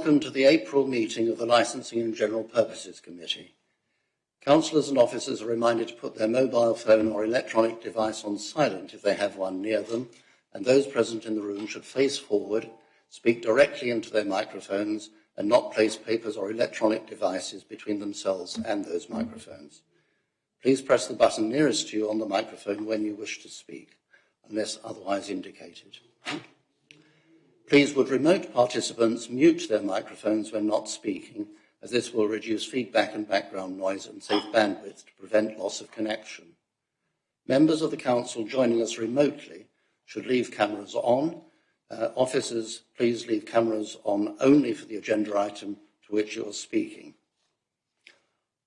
Welcome to the April meeting of the Licensing and General Purposes Committee. Councillors and officers are reminded to put their mobile phone or electronic device on silent if they have one near them, and those present in the room should face forward, speak directly into their microphones, and not place papers or electronic devices between themselves and those microphones. Please press the button nearest to you on the microphone when you wish to speak, unless otherwise indicated. Please would remote participants mute their microphones when not speaking, as this will reduce feedback and background noise and save bandwidth to prevent loss of connection. Members of the Council joining us remotely should leave cameras on. Officers, please leave cameras on only for the agenda item to which you are speaking.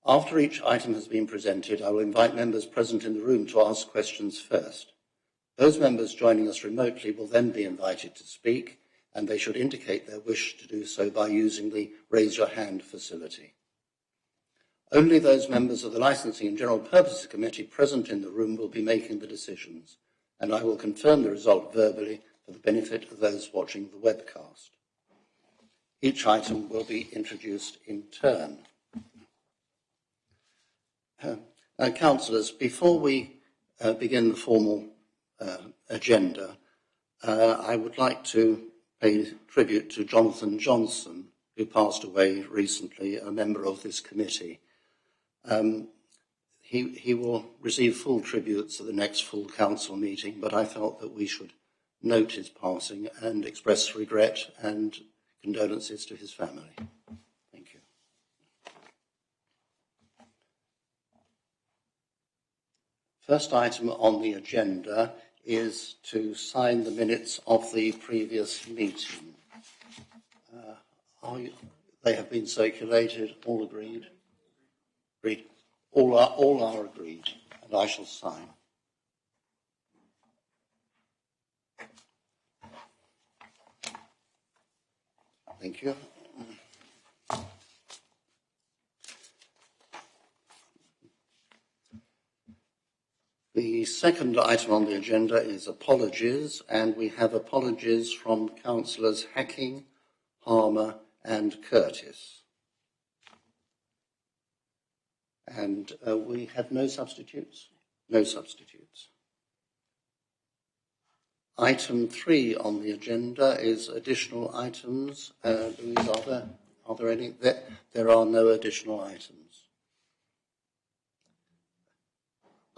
After each item has been presented, I will invite members present in the room to ask questions first. Those members joining us remotely will then be invited to speak, and they should indicate their wish to do so by using the Raise Your Hand facility. Only those members of the Licensing and General Purposes Committee present in the room will be making the decisions, and I will confirm the result verbally for the benefit of those watching the webcast. Each item will be introduced in turn. Now, councillors, before we begin the formal agenda, I would like to pay tribute to Jonathan Johnson, who passed away recently, a member of this committee. He will receive full tributes at the next full council meeting, but I felt that we should note his passing and express regret and condolences to his family. Thank you. First item on the agenda is to sign the minutes of the previous meeting. They have been circulated, all agreed? Agreed. All are agreed, and I shall sign. Thank you. The second item on the agenda is apologies, and we have apologies from Councillors Hacking, Harmer and Curtis. And we have no substitutes? No substitutes. Item 3 on the agenda is additional items. Louise, are there any? There are no additional items.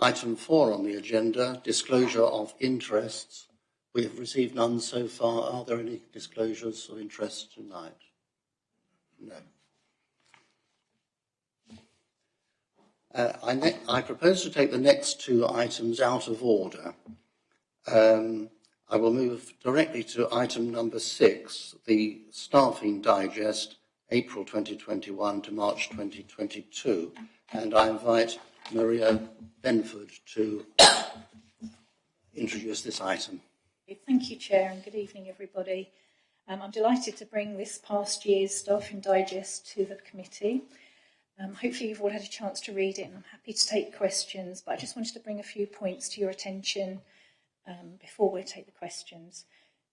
Item 4 on the agenda, disclosure of interests. We have received none so far. Are there any disclosures of interest tonight? No. I propose to take the next two items out of order. I will move directly to item number 6, the Staffing Digest, April 2021 to March 2022. And I invite Maria Benford to introduce this item. Thank you, Chair, and good evening, everybody. I'm delighted to bring this past year's Staffing Digest to the committee. Hopefully you've all had a chance to read it, and I'm happy to take questions, but I just wanted to bring a few points to your attention before we take the questions.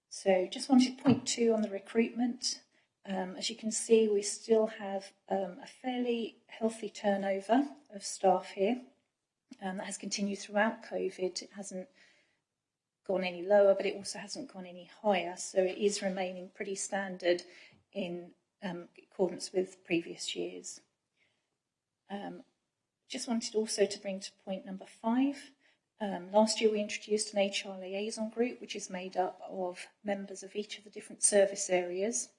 So just wanted point 2 on the recruitment. As you can see, we still have a fairly healthy turnover of staff here. That has continued throughout COVID. It hasn't gone any lower, but it also hasn't gone any higher. So it is remaining pretty standard in accordance with previous years. Just wanted also to bring to point number 5. Last year we introduced an HR liaison group, which is made up of members of each of the different service areas.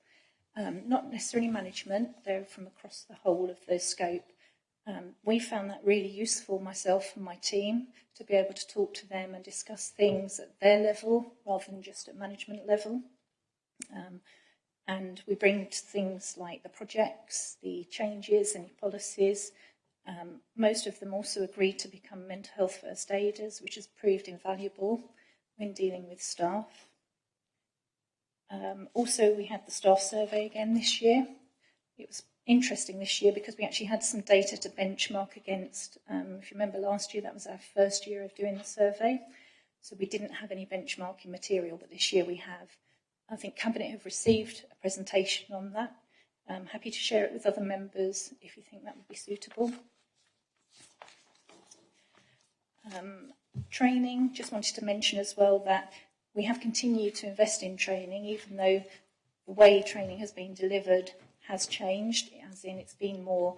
Not necessarily management, they're from across the whole of the scope. We found that really useful, myself and my team, to be able to talk to them and discuss things at their level rather than just at management level. And we bring to things like the projects, the changes, any policies. Most of them also agreed to become mental health first aiders, which has proved invaluable when dealing with staff. Also, we had the staff survey again this year. It was interesting this year because we actually had some data to benchmark against. If you remember last year, that was our first year of doing the survey. So we didn't have any benchmarking material, but this year we have. I think Cabinet have received a presentation on that, I'm happy to share it with other members if you think that would be suitable. Training, just wanted to mention as well that we have continued to invest in training, even though the way training has been delivered has changed, as in it's been more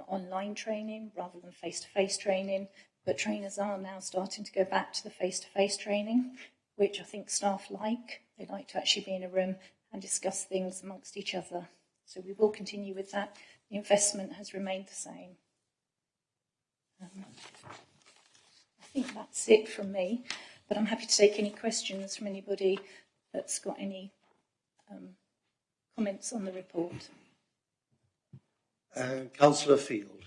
online training rather than face-to-face training, but trainers are now starting to go back to the face-to-face training, which I think staff like. They like to actually be in a room and discuss things amongst each other. So we will continue with that. The investment has remained the same. I think that's it from me, but I'm happy to take any questions from anybody that's got any comments on the report. Councillor Field.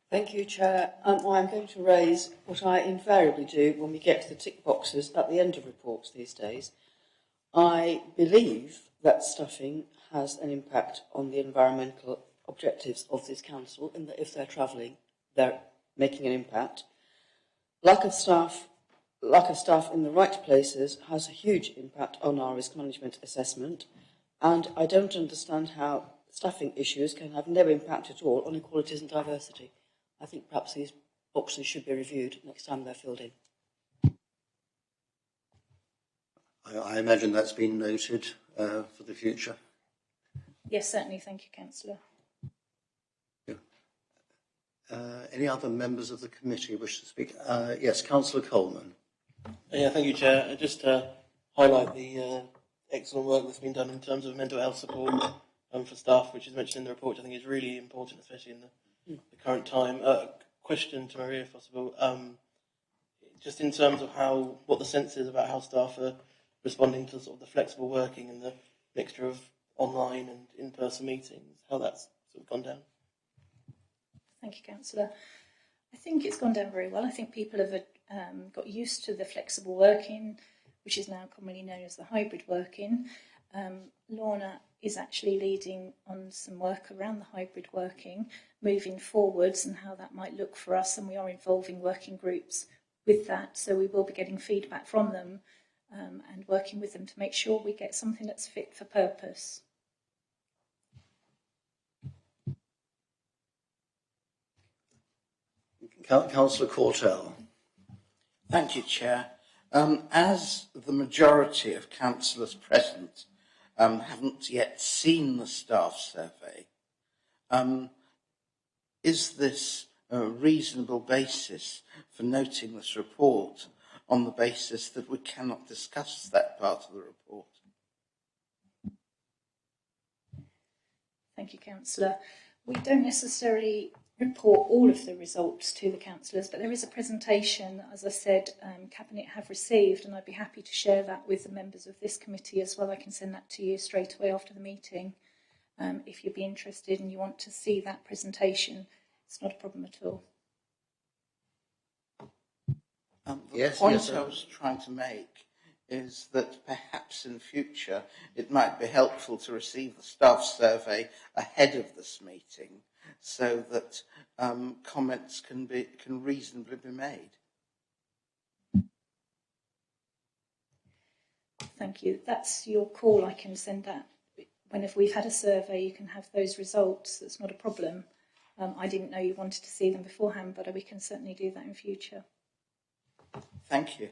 Thank you, Chair. Well, I'm going to raise what I invariably do when we get to the tick boxes at the end of reports these days. I believe that stuffing has an impact on the environmental objectives of this council, in that if they're travelling, they're making an impact. Lack of staff in the right places has a huge impact on our risk management assessment, and I don't understand how staffing issues can have no impact at all on equalities and diversity. I think perhaps these boxes should be reviewed next time they're filled in. I imagine that's been noted for the future. Yes, certainly. Thank you, Councillor. Yeah. Any other members of the committee wish to speak? Yes, Councillor Coleman. Yeah, thank you, Chair. Just to highlight the excellent work that's been done in terms of mental health support for staff, which is mentioned in the report, I think is really important, especially in the current time. Question to Maria, if possible. Just in terms of what the sense is about how staff are responding to sort of the flexible working and the mixture of online and in-person meetings, how that's sort of gone down. Thank you, Councillor. I think it's gone down very well. I think people have got used to the flexible working, which is now commonly known as the hybrid working. Lorna is actually leading on some work around the hybrid working, moving forwards and how that might look for us, and we are involving working groups with that, so we will be getting feedback from them and working with them to make sure we get something that's fit for purpose. Councillor Cortell. Thank you, Chair. As the majority of councillors present haven't yet seen the staff survey, is this a reasonable basis for noting this report on the basis that we cannot discuss that part of the report? Thank you, Councillor. We don't necessarily report all of the results to the councillors, but there is a presentation, as I said, Cabinet have received, and I'd be happy to share that with the members of this committee as well. I can send that to you straight away after the meeting. If you'd be interested and you want to see that presentation, it's not a problem at all. The point I was trying to make is that perhaps in future it might be helpful to receive the staff survey ahead of this meeting, so that comments can reasonably be made. Thank you. That's your call. I can send that. Whenever we've had a survey, you can have those results. That's not a problem. I didn't know you wanted to see them beforehand, but we can certainly do that in future. Thank you.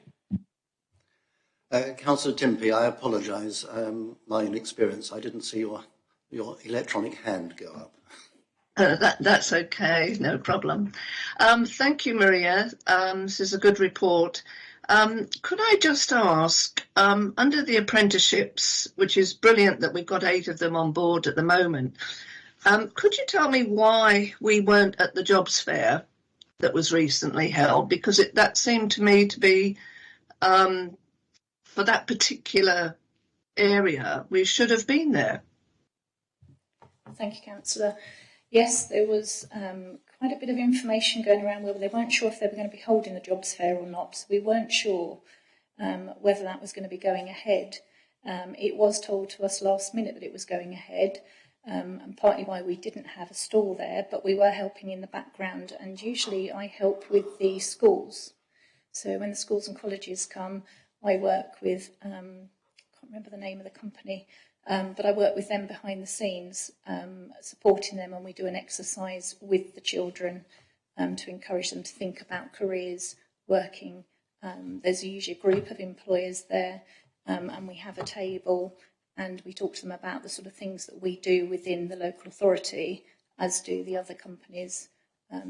Councillor Timpey, I apologise. My inexperience, I didn't see your electronic hand go up. That's okay, no problem. Thank you, Maria. This is a good report. Could I just ask, under the apprenticeships, which is brilliant that we've got 8 of them on board at the moment, could you tell me why we weren't at the jobs fair that was recently held? Because that seemed to me to be, for that particular area, we should have been there. Thank you, Councillor. Yes, there was quite a bit of information going around where they weren't sure if they were going to be holding the jobs fair or not. So we weren't sure whether that was going to be going ahead. It was told to us last minute that it was going ahead, and partly why we didn't have a stall there, but we were helping in the background, and usually I help with the schools. So when the schools and colleges come, I work with, I can't remember the name of the company, But I work with them behind the scenes, supporting them when we do an exercise with the children to encourage them to think about careers, working. There's usually a group of employers there, and we have a table, and we talk to them about the sort of things that we do within the local authority, as do the other companies.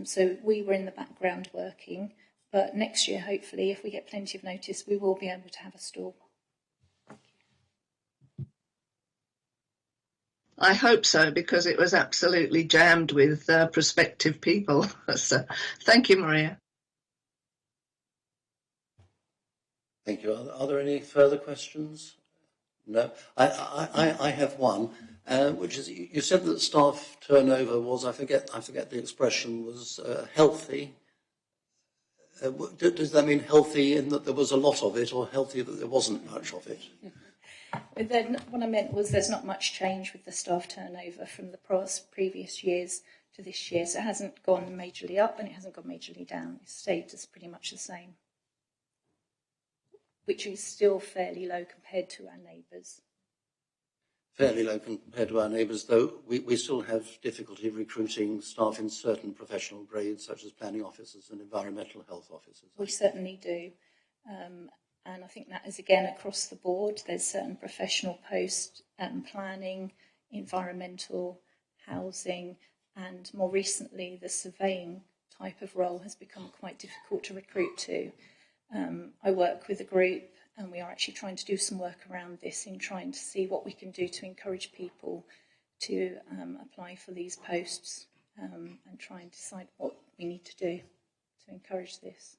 So we were in the background working, but next year, hopefully, if we get plenty of notice, we will be able to have a stall. I hope so, because it was absolutely jammed with prospective people. So, thank you, Maria. Thank you. Are there any further questions? No. I have one, which is, you said that staff turnover was, I forget the expression, was healthy. Does that mean healthy in that there was a lot of it, or healthy that there wasn't much of it? But then what I meant was there's not much change with the staff turnover from the previous years to this year. So it hasn't gone majorly up and it hasn't gone majorly down. It's stayed as pretty much the same, which is still fairly low compared to our neighbours. Fairly low compared to our neighbours, though we still have difficulty recruiting staff in certain professional grades, such as planning officers and environmental health officers. We certainly do. And I think that is, again, across the board. There's certain professional posts, planning, environmental, housing, and more recently, the surveying type of role has become quite difficult to recruit to. I work with a group, and we are actually trying to do some work around this in trying to see what we can do to encourage people to apply for these posts and try and decide what we need to do to encourage this.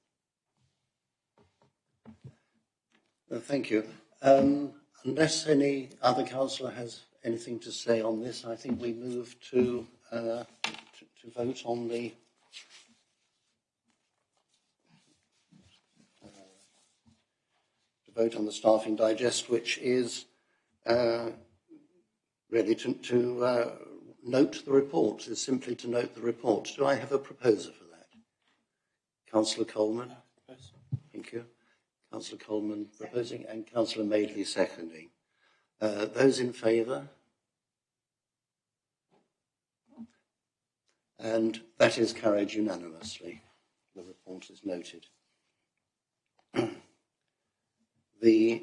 Thank you. Unless any other councillor has anything to say on this, I think we move to vote on the staffing digest, which is really to note the report. Is simply to note the report. Do I have a proposer for that? Councillor Coleman. Thank you. Councillor Coleman proposing and Councillor Madeley seconding. Those in favour? And that is carried unanimously. The report is noted. The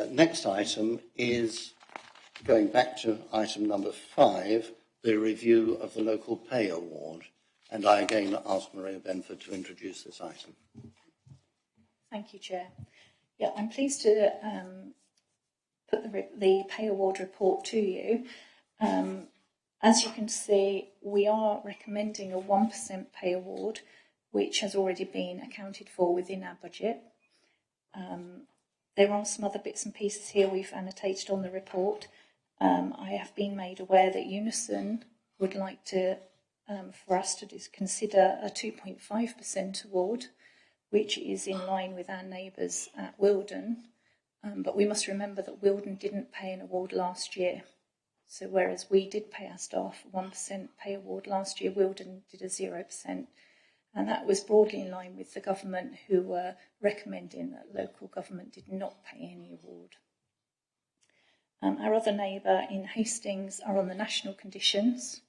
next item is, going back to item number 5, the review of the local pay award. And I again ask Maria Benford to introduce this item. Thank you, Chair. Yeah, I'm pleased to put the pay award report to you. As you can see, we are recommending a 1% pay award, which has already been accounted for within our budget. There are some other bits and pieces here we've annotated on the report. I have been made aware that Unison would like to, for us to consider a 2.5% award, which is in line with our neighbours at Wilden. But we must remember that Wilden didn't pay an award last year. So whereas we did pay our staff a 1% pay award last year, Wilden did a 0%. And that was broadly in line with the government, who were recommending that local government did not pay any award. Our other neighbour in Hastings are on the national conditions,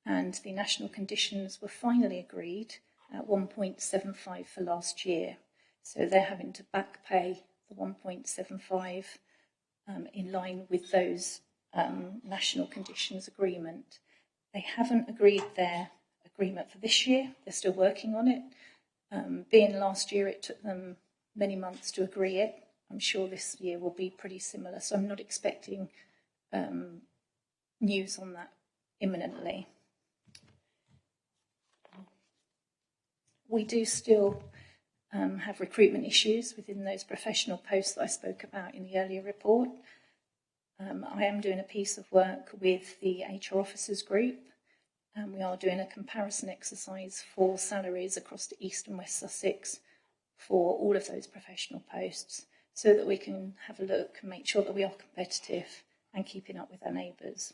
and the national conditions were finally agreed at 1.75 for last year. So they're having to back pay the 1.75 in line with those national conditions agreement. They haven't agreed their agreement for this year. They're still working on it. Being last year, it took them many months to agree it. I'm sure this year will be pretty similar. So I'm not expecting news on that imminently. We do still have recruitment issues within those professional posts that I spoke about in the earlier report. I am doing a piece of work with the HR officers group, and we are doing a comparison exercise for salaries across the East and West Sussex for all of those professional posts, so that we can have a look and make sure that we are competitive and keeping up with our neighbours.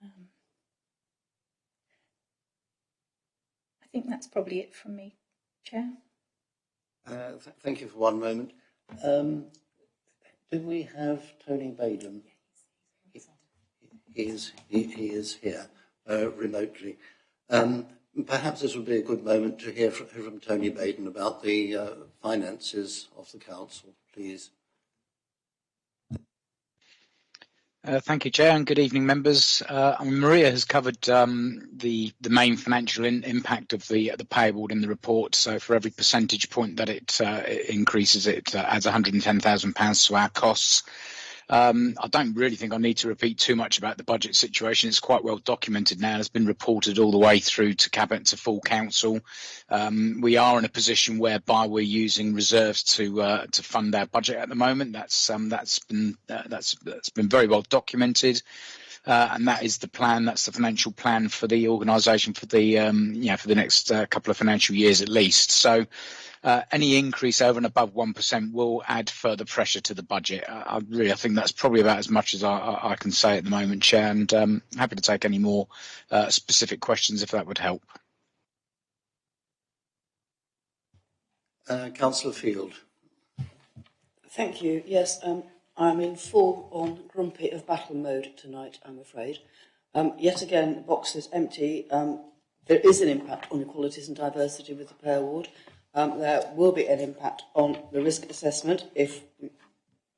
I think that's probably it from me, Chair. Thank you for one moment. Do we have Tony Baden? He is here remotely. Perhaps this would be a good moment to hear from Tony Baden about the finances of the council, please. Thank you, Chair, and good evening, members. Maria has covered the main financial impact of the payable in the report. So for every percentage point that it increases, it adds £110,000 to our costs. I don't really think I need to repeat too much about the budget situation. It's quite well documented now. It's been reported all the way through to Cabinet to full council. We are in a position whereby we're using reserves to fund our budget at the moment. That's been very well documented. And that is the plan. That's the financial plan for the organisation for the for the next couple of financial years at least. So any increase over and above 1% will add further pressure to the budget. I think that's probably about as much as I can say at the moment, Chair. And happy to take any more specific questions if that would help. Councillor Field. Thank you. Yes, I'm in full on grumpy of battle mode tonight, I'm afraid. Yet again, the box is empty. There is an impact on equalities and diversity with the pay award. There will be an impact on the risk assessment if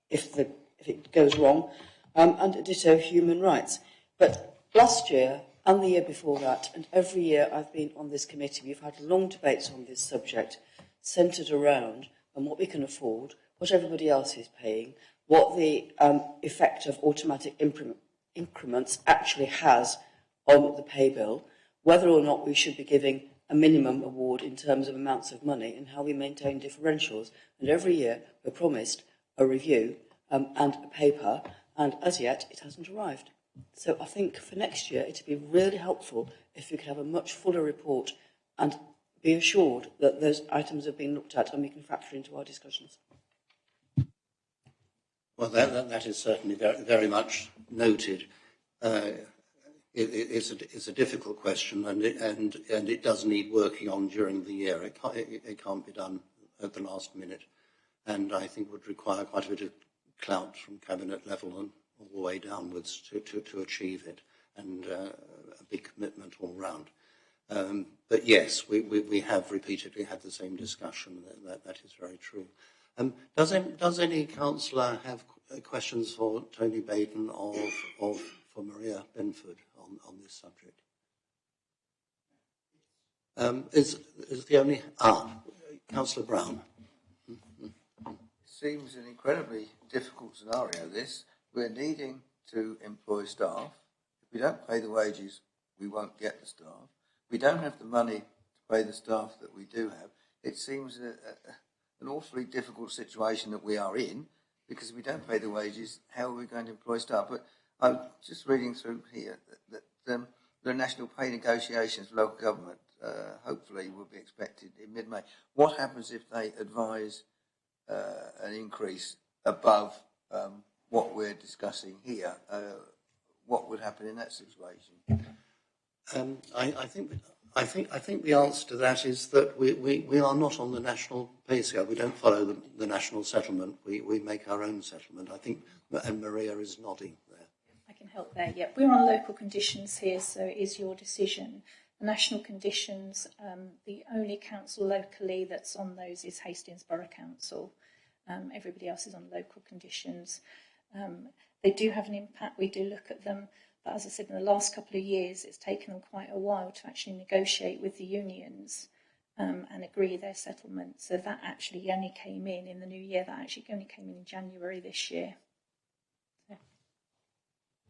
it goes wrong, and ditto human rights. But last year and the year before that, and every year I've been on this committee, we've had long debates on this subject, centred around what we can afford, what everybody else is paying, what the effect of automatic increments actually has on the pay bill, whether or not we should be giving a minimum award in terms of amounts of money, and how we maintain differentials. And every year we're promised a review and a paper, and as yet it hasn't arrived. So I think for next year it would be really helpful if we could have a much fuller report and be assured that those items have been looked at and we can factor into our discussions. Well, that is certainly very, very much noted. It's a difficult question, and it does need working on during the year. It can't be done at the last minute, and I think would require quite a bit of clout from cabinet level and all the way downwards to achieve it, and a big commitment all round. But yes, we have repeatedly had the same discussion. That is very true. Does any councillor have questions for Tony Baden or for Maria Benford on this subject? Is the only Councillor Brown? It seems an incredibly difficult scenario. This, we're needing to employ staff. If we don't pay the wages, we won't get the staff. We don't have the money to pay the staff that we do have. It seems an awfully difficult situation that we are in, because if we don't pay the wages, how are we going to employ staff? But I'm just reading through here that the national pay negotiations for local government hopefully will be expected in mid-May. What happens if they advise an increase above what we're discussing here? What would happen in that situation? I think the answer to that is that we are not on the national pay scale. We don't follow the national settlement. We make our own settlement. I think, and Maria is nodding there. I can help there. Yeah, we're on local conditions here, so it is your decision. The national conditions, the only council locally that's on those is Hastings Borough Council. Everybody else is on local conditions. They do have an impact. We do look at them. But as I said, in the last couple of years, it's taken them quite a while to actually negotiate with the unions and agree their settlement. So that actually only came in the new year. That actually only came in January this year. So.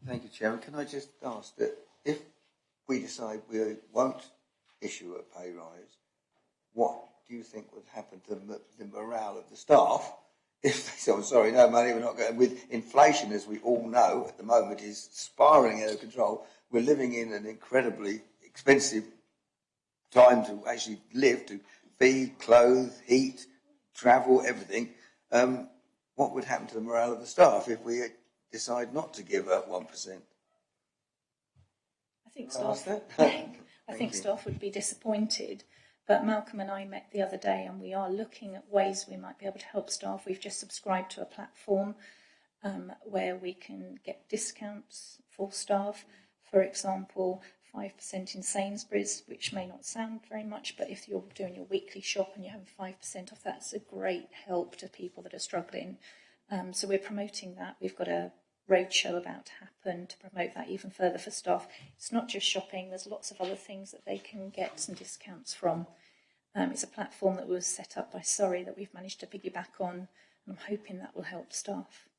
Thank you, Chairman. Can I just ask that if we decide we won't issue a pay rise, what do you think would happen to the morale of the staff? If they say, I'm sorry, no money, we're not going. With inflation, as we all know, at the moment is spiralling out of control. We're living in an incredibly expensive time to actually live, to feed, clothe, heat, travel, everything. What would happen to the morale of the staff if we decide not to give up 1%? I think staff. I think you. Staff would be disappointed. But Malcolm and I met the other day, and we are looking at ways we might be able to help staff. We've just subscribed to a platform where we can get discounts for staff. For example, 5% in Sainsbury's, which may not sound very much, but if you're doing your weekly shop and you're having 5% off, that's a great help to people that are struggling. So we're promoting that. We've got a roadshow about to happen to promote that even further for staff. It's not just shopping, there's lots of other things that they can get some discounts from. It's a platform that was set up by Surrey that we've managed to piggyback on, and I'm hoping that will help staff.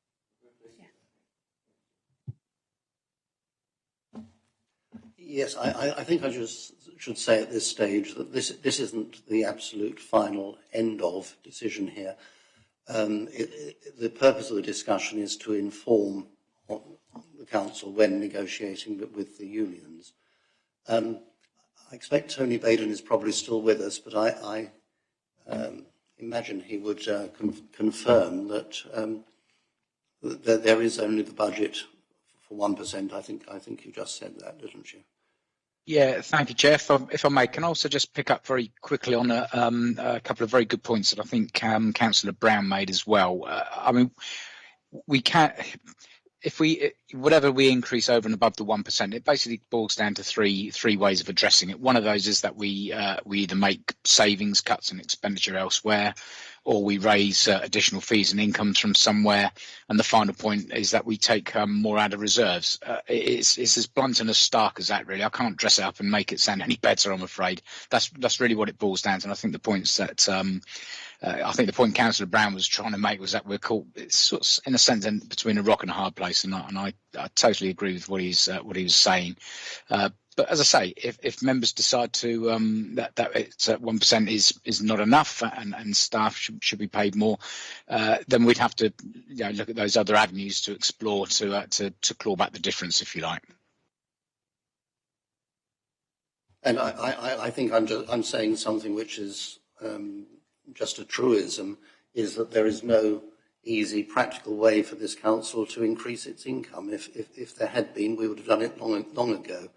Yes, I think I just should say at this stage that this isn't the absolute final end of decision here. The purpose of the discussion is to inform the council when negotiating with the unions. I expect Tony Baden is probably still with us, but I imagine he would confirm that there is only the budget for 1%. I think you just said that, didn't you? Yeah, thank you, Chair. If I may, can I also just pick up very quickly on a couple of very good points that I think Councillor Brown made as well. I mean, we can't, whatever we increase over and above the 1%, it basically boils down to three ways of addressing it. One of those is that we either make savings, cuts in expenditure elsewhere, or we raise additional fees and incomes from somewhere. And the final point is that we take more out of reserves. It's as blunt and as stark as that, really. I can't dress it up and make it sound any better, I'm afraid. That's really what it boils down to. And I think the points that I think the point Councillor Brown was trying to make was that we're caught, it's sort of, in a sense, between a rock and a hard place. And I totally agree with what he was saying. But as I say, if members decide to that it's 1% is not enough and staff should be paid more, then we'd have to look at those other avenues to explore to claw back the difference, if you like. And I think I'm saying something which is just a truism, is that there is no easy, practical way for this council to increase its income. If there had been, we would have done it long ago.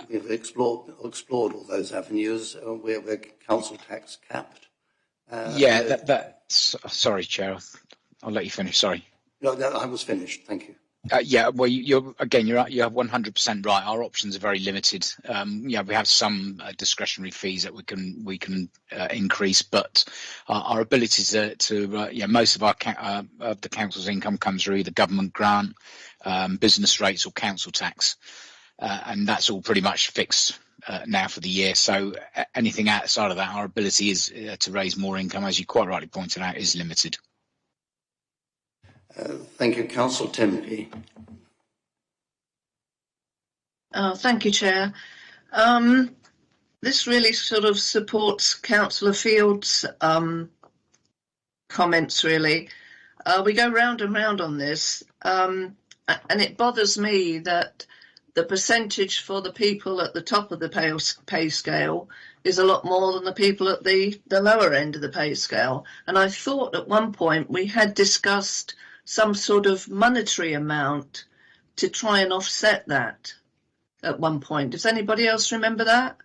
We've explored all those avenues. We're council tax capped. Sorry, Chair. I'll let you finish. Sorry. No, I was finished. Thank you. Well, you have 100% right. Our options are very limited. We have some discretionary fees that we can increase, but our ability to most of the council's income comes through either government grant, business rates, or council tax. And that's all pretty much fixed now for the year. So anything outside of that, our ability is to raise more income, as you quite rightly pointed out, is limited. Thank you, Councillor Tempe. Thank you, Chair. This really sort of supports Councillor Field's comments, really. We go round and round on this, and it bothers me that the percentage for the people at the top of the pay scale is a lot more than the people at the lower end of the pay scale. And I thought at one point we had discussed some sort of monetary amount to try and offset that at one point. Does anybody else remember that?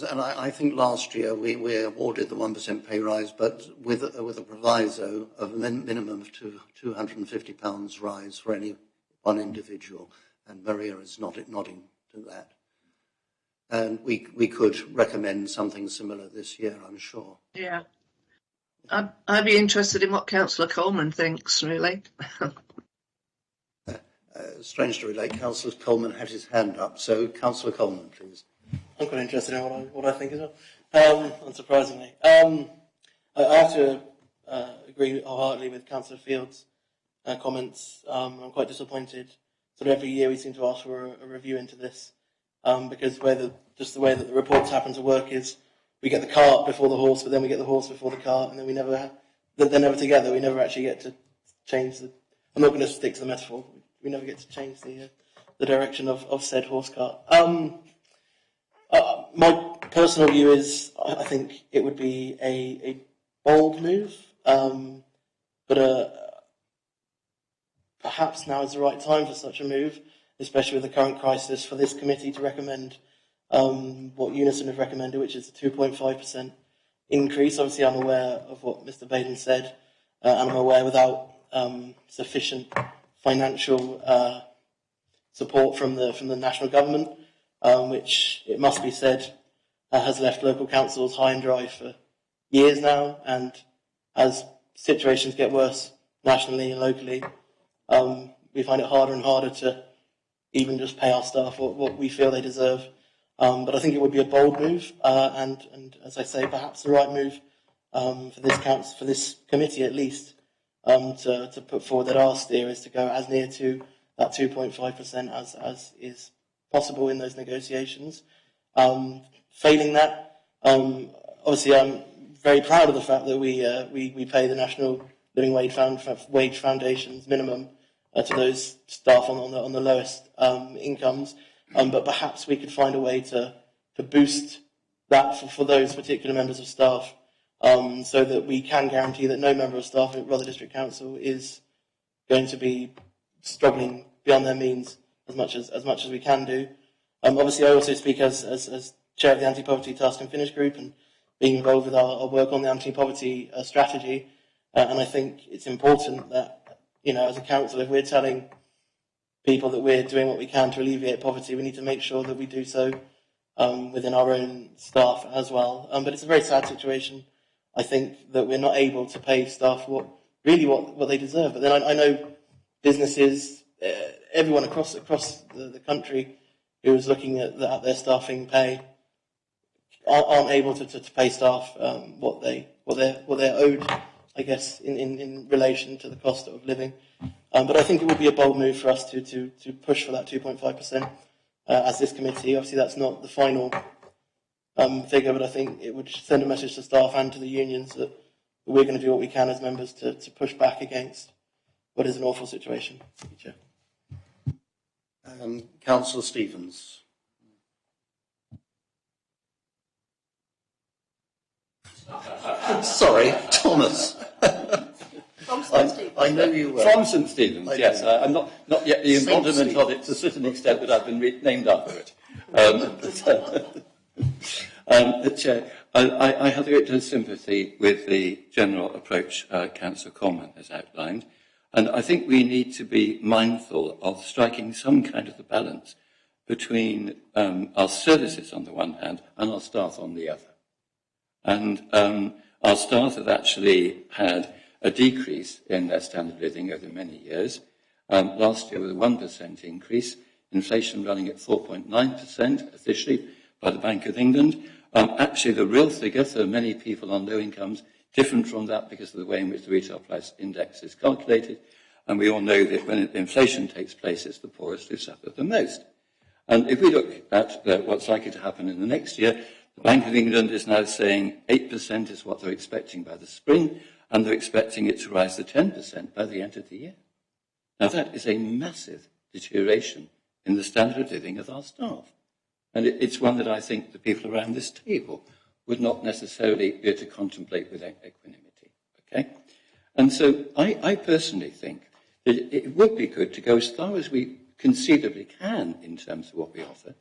And I think last year we awarded the 1% pay rise, but with a proviso of a minimum of £250 rise for any one individual, and Maria is nodding to that. And we could recommend something similar this year, I'm sure. Yeah. I'd be interested in what Councillor Coleman thinks, really. Strange to relate, Councillor Coleman had his hand up, so Councillor Coleman, please. I'm quite interested in what I think as well, unsurprisingly. I have to agree wholeheartedly with Councillor Field's comments. I'm quite disappointed. Sort of every year we seem to ask for a review into this, because the way that the reports happen to work is we get the cart before the horse, but then we get the horse before the cart, and then they're never together. We never actually get to change I'm not going to stick to the metaphor. We never get to change the direction of said horse cart. My personal view is I think it would be a bold move, but perhaps now is the right time for such a move, especially with the current crisis, for this committee to recommend what Unison have recommended, which is a 2.5% increase. Obviously, I'm aware of what Mr. Baden said, and I'm aware without sufficient financial support from the national government, which, it must be said, has left local councils high and dry for years now, and as situations get worse nationally and locally, we find it harder and harder to even just pay our staff what we feel they deserve. But I think it would be a bold move, and as I say, perhaps the right move for this committee at least, to put forward that our steer is to go as near to that 2.5% as is possible in those negotiations. Failing that, obviously I'm very proud of the fact that we pay the National Living Wage Foundation's minimum to those staff on the lowest incomes, but perhaps we could find a way to boost that for those particular members of staff, so that we can guarantee that no member of staff at Rother District Council is going to be struggling beyond their means as much as we can do. Obviously, I also speak as chair of the Anti-Poverty Task and Finish Group, and being involved with our work on the anti-poverty strategy. And I think it's important that, as a council, if we're telling people that we're doing what we can to alleviate poverty, we need to make sure that we do so within our own staff as well. But it's a very sad situation. I think that we're not able to pay staff what they deserve. But then I know businesses, everyone across the country who is looking at their staffing pay aren't able to pay staff what they're owed, I guess, in relation to the cost of living. But I think it would be a bold move for us to push for that 2.5% as this committee. Obviously, that's not the final figure, but I think it would send a message to staff and to the unions that we're going to do what we can as members to push back against what is an awful situation. Chair. Councillor Stevens. Sorry, Thomas. From St Stephen's. I know you were. From St Stephen's, yes. I'm not yet the embodiment of it to such an extent that I've been named after it. Chair, I have a great deal of sympathy with the general approach Councillor Coleman has outlined, and I think we need to be mindful of striking some kind of a balance between our services on the one hand and our staff on the other. And our staff have actually had a decrease in their standard of living over many years. Last year with a 1% increase, inflation running at 4.9% officially by the Bank of England. Actually, the real figure for many people on low incomes, different from that because of the way in which the retail price index is calculated. And we all know that when inflation takes place, it's the poorest who suffer the most. And if we look at what's likely to happen in the next year, the Bank of England is now saying 8% is what they're expecting by the spring, and they're expecting it to rise to 10% by the end of the year. Now, that is a massive deterioration in the standard of living of our staff. And it's one that I think the people around this table would not necessarily be able to contemplate with equanimity. Okay? And so I personally think that it would be good to go as far as we conceivably can in terms of what we offer.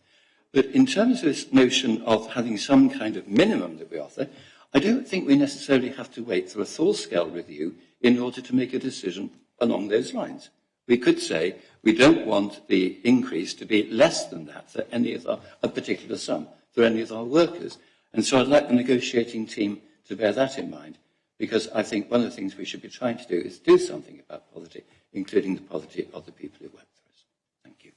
But in terms of this notion of having some kind of minimum that we offer, I don't think we necessarily have to wait for a full-scale review in order to make a decision along those lines. We could say we don't want the increase to be less than that for any of a particular sum for any of our workers. And so I'd like the negotiating team to bear that in mind, because I think one of the things we should be trying to do is do something about poverty, including the poverty of the people who work for us. Thank you.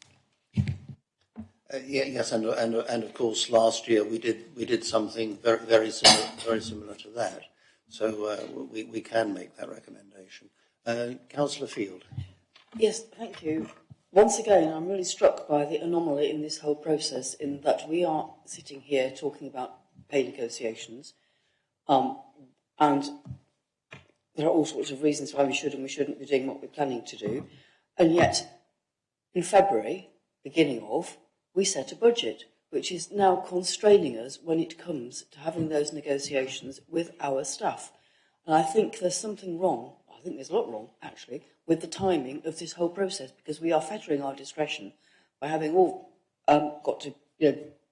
Yes, and of course, last year we did something very similar to that. So we can make that recommendation. Councillor Field. Yes, thank you. Once again, I'm really struck by the anomaly in this whole process, in that we are sitting here talking about pay negotiations, and there are all sorts of reasons why we should and we shouldn't be doing what we're planning to do, and yet in February, we set a budget, which is now constraining us when it comes to having those negotiations with our staff. And I think there's something wrong, I think there's a lot wrong, actually, with the timing of this whole process, because we are fettering our discretion by having all got to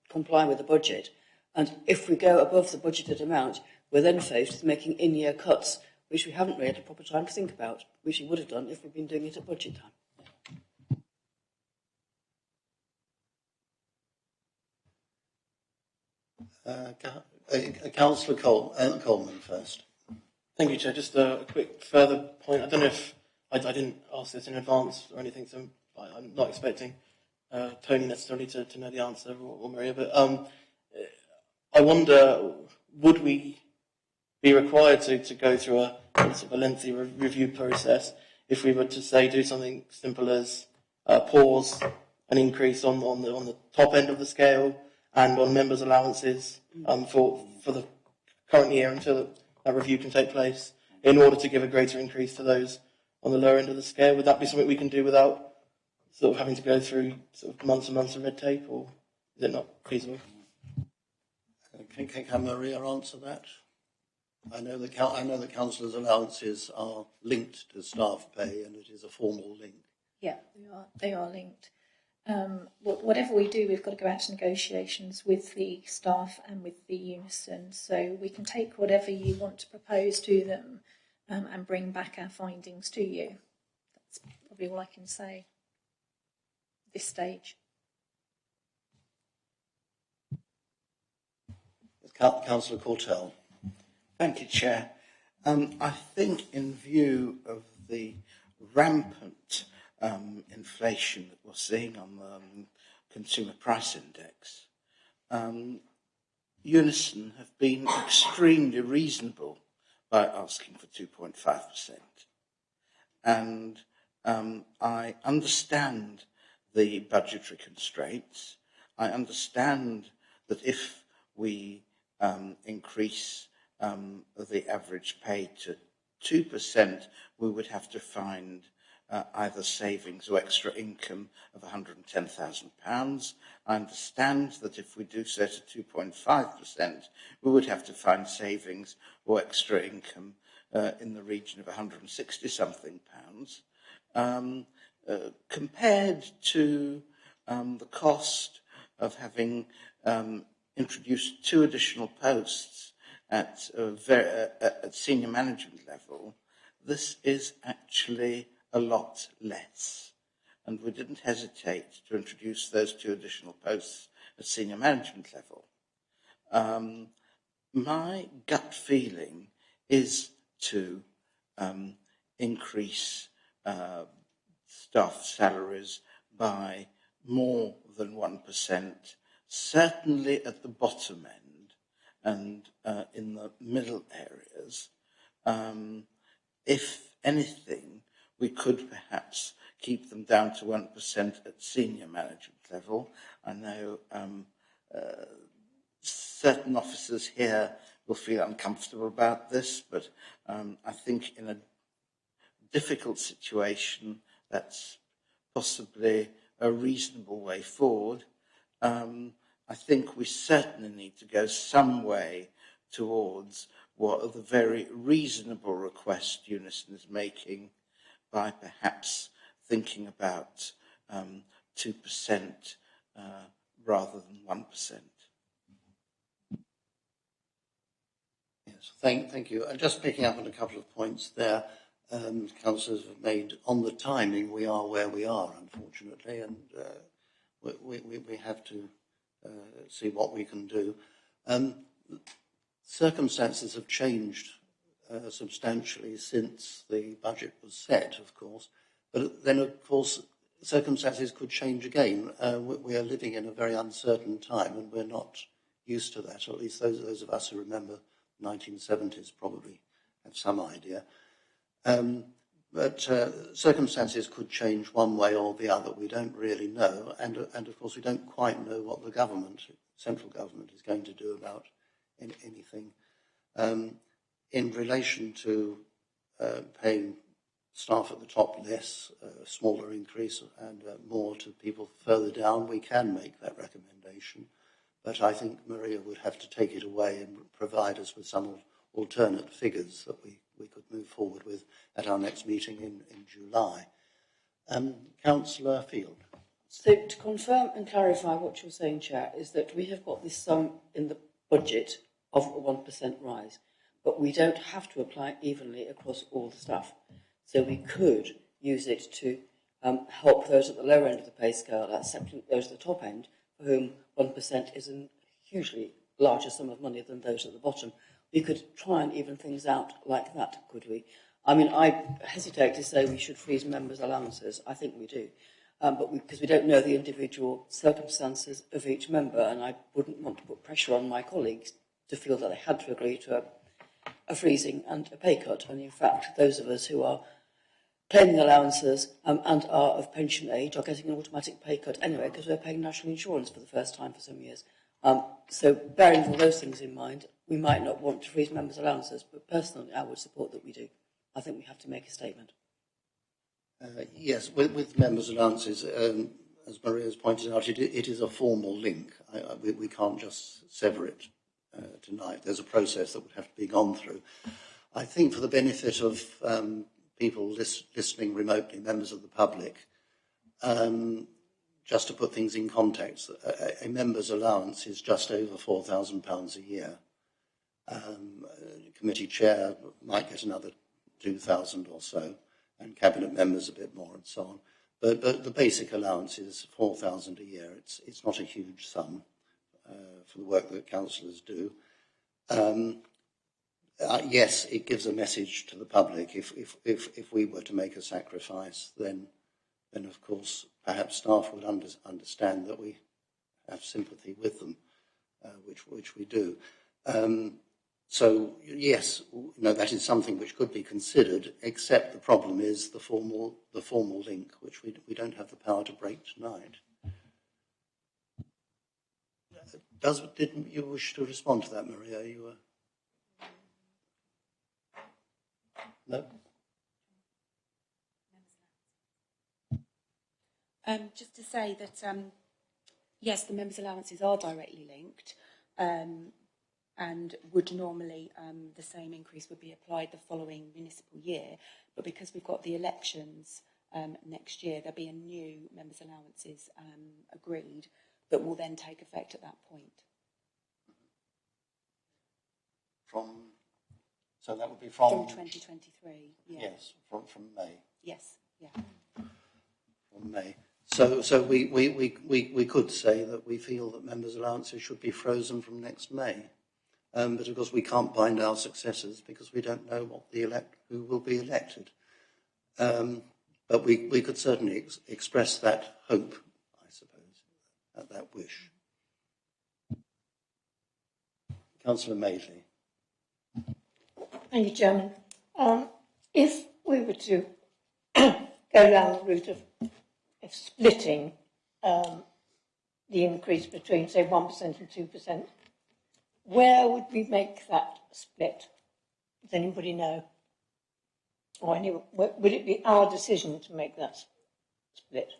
comply with the budget. And if we go above the budgeted amount, we're then faced with making in-year cuts which we haven't really had a proper time to think about, which we would have done if we'd been doing it at budget time. Councillor Coleman first. Thank you, Chair. Just a quick further point. I don't know if I didn't ask this in advance or anything, so I'm not expecting Tony necessarily to know the answer, or Maria, but I wonder, would we be required to go through a sort of a lengthy review process if we were to say do something simple as pause an increase on the top end of the scale and on members' allowances for the current year until that review can take place, in order to give a greater increase to those on the lower end of the scale? Would that be something we can do without sort of having to go through sort of months and months of red tape, or is it not feasible? Can Maria answer that? I know the councillors' allowances are linked to staff pay, and it is a formal link. Yeah, they are linked. Whatever we do, we've got to go out to negotiations with the staff and with the Unison. So we can take whatever you want to propose to them and bring back our findings to you. That's probably all I can say at this stage. Councillor Cortell. Thank you, Chair. I think in view of the rampant inflation that we're seeing on the Consumer Price Index, Unison have been extremely reasonable by asking for 2.5%. And I understand the budgetary constraints. I understand that if we increase the average pay to 2%, we would have to find either savings or extra income of £110,000. I understand that if we do so to 2.5%, we would have to find savings or extra income in the region of 160-something pounds. Compared to the cost of having introduced 2 additional posts at senior management level, this is actually a lot less. And we didn't hesitate to introduce those 2 additional posts at senior management level. My gut feeling is to increase staff salaries by more than 1%, certainly at the bottom end and in the middle areas. If anything, we could perhaps keep them down to 1% at senior management level. I know certain officers here will feel uncomfortable about this, but I think in a difficult situation, that's possibly a reasonable way forward. I think we certainly need to go some way towards what are the very reasonable requests Unison is making by perhaps thinking about 2% rather than 1%. Yes, thank you. And just picking up on a couple of points there, councillors have made on the timing. We are where we are, unfortunately, and we have to see what we can do. Circumstances have changed substantially since the budget was set, of course, but then, of course, circumstances could change again. We are living in a very uncertain time, and we're not used to that, or at least those of us who remember the 1970s probably have some idea. But circumstances could change one way or the other. We don't really know, and of course we don't quite know what the government, central government, is going to do about anything. In relation to paying staff at the top less, a smaller increase, and more to people further down, we can make that recommendation. But I think Maria would have to take it away and provide us with some alternate figures that we could move forward with at our next meeting in July. Councillor Field. So to confirm and clarify what you're saying, Chair, is that we have got this sum in the budget of a 1% rise. but we don't have to apply it evenly across all the staff. So we could use it to help those at the lower end of the pay scale, accepting those at the top end, for whom 1% is a hugely larger sum of money than those at the bottom. We could try and even things out like that, could we? I mean, I hesitate to say we should freeze members' allowances. I think we do. But because we don't know the individual circumstances of each member, and I wouldn't want to put pressure on my colleagues to feel that they had to agree to a freezing and a pay cut. And in fact, those of us who are claiming allowances and are of pension age are getting an automatic pay cut anyway, because we're paying national insurance for the first time for some years. So bearing all those things in mind, we might not want to freeze members' allowances, but personally I would support that we do. I think we have to make a statement. Yes, with members' allowances, as Maria has pointed out, it is a formal link. We can't just sever it tonight. There's a process that would have to be gone through. I think for the benefit of people listening remotely, members of the public, just to put things in context, a member's allowance is just over £4,000 a year. Committee chair might get another 2,000 or so, and cabinet members a bit more, and so on. But the basic allowance is 4,000 a year. It's not a huge sum for the work that councillors do. Yes, it gives a message to the public. If we were to make a sacrifice, then of course perhaps staff would understand that we have sympathy with them, which we do. So yes, no, that is something which could be considered. Except the problem is the formal link, which we don't have the power to break tonight. Did you wish to respond to that, Maria? You were... No? Just to say that, yes, the members' allowances are directly linked, and would normally, the same increase would be applied the following municipal year. But because we've got the elections next year, there'll be a new members' allowances agreed that will then take effect at that point. So that would be from 2023. Yeah. Yes, from May. Yes. Yeah. From May. So we could say that we feel that members' allowances should be frozen from next May. But of course we can't bind our successors because we don't know who will be elected. But we could certainly express that hope, I suppose, that wish. Councillor Madeley. Thank you, Chairman. If we were to go down the route of splitting the increase between, say, 1% and 2%, where would we make that split? Does anybody know? Or would it be our decision to make that split?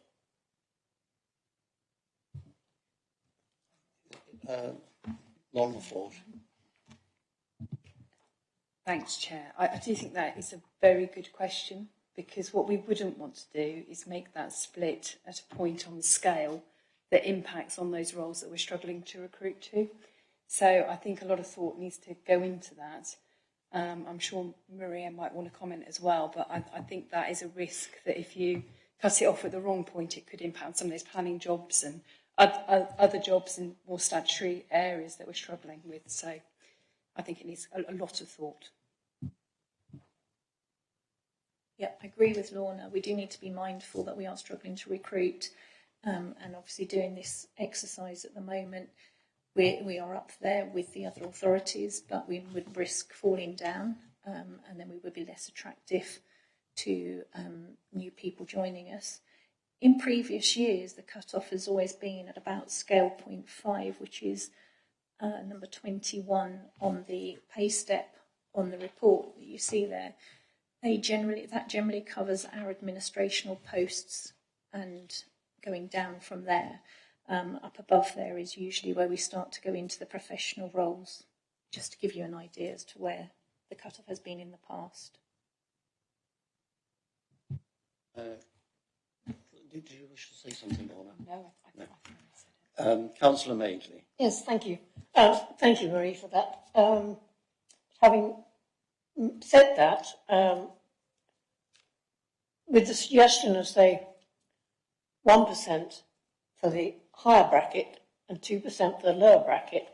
Longford. Thanks, Chair. I do think that is a very good question, because what we wouldn't want to do is make that split at a point on the scale that impacts on those roles that we're struggling to recruit to. So I think a lot of thought needs to go into that. I'm sure Maria might want to comment as well, but I think that is a risk that if you cut it off at the wrong point, it could impact some of those planning jobs and other jobs in more statutory areas that we're struggling with. So I think it needs a lot of thought. Yeah, I agree with Lorna. We do need to be mindful that we are struggling to recruit, and obviously doing this exercise at the moment, we are up there with the other authorities, but we would risk falling down, and then we would be less attractive to new people joining us. In previous years, the cut-off has always been at about scale 0.5, which is number 21 on the pay step on the report that you see there. That generally covers our administrational posts, and going down from there. Up above there is usually where we start to go into the professional roles, just to give you an idea as to where the cut-off has been in the past. Did you wish to say something, Lorna? No, I think I said it. Councillor Madeley. Yes, thank you. Thank you, Marie, for that. Having said that, with the suggestion of, say, 1% for the higher bracket and 2% for the lower bracket,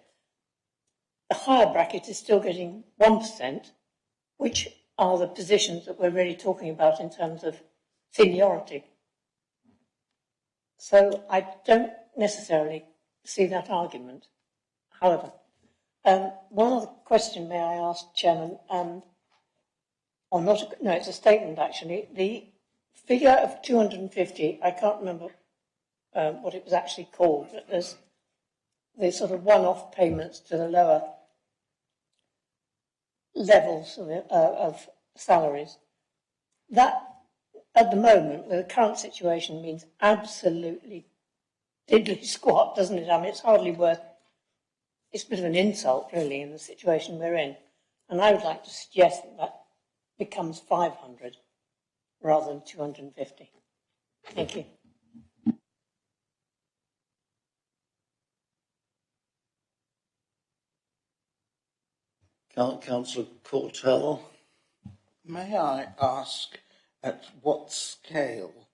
the higher bracket is still getting 1%, which are the positions that we're really talking about in terms of seniority. So I don't necessarily see that argument. However, one other question may I ask, Chairman, it's a statement actually. The figure of 250, I can't remember what it was actually called, but there's the sort of one-off payments to the lower levels of salaries. That, at the moment, with the current situation, means absolutely diddly squat, doesn't it? I mean, it's hardly worth, it's a bit of an insult, really, in the situation we're in. And I would like to suggest that that becomes 500 rather than 250. Thank you. Councillor Courtell. May I ask at what scale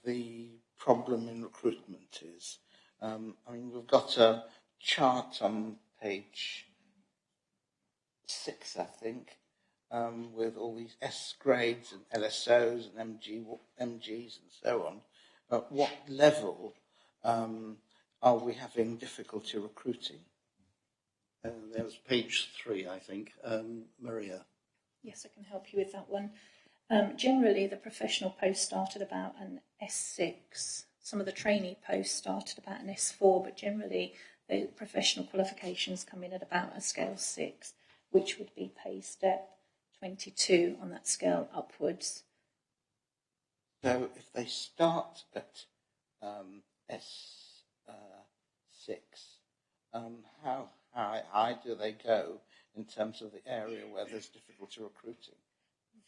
the problem in recruitment is? I mean, we've got a chart on page 6, I think, with all these S grades and LSOs and MGs and so on. At what level are we having difficulty recruiting? There was page 3, I think. Maria. Yes, I can help you with that one. Generally, the professional post started about an S6. Some of the trainee posts started about an S4, but generally the professional qualifications come in at about a scale 6, which would be pay step 22 on that scale upwards. So if they start at S6, how high do they go in terms of the area where there's difficulty recruiting?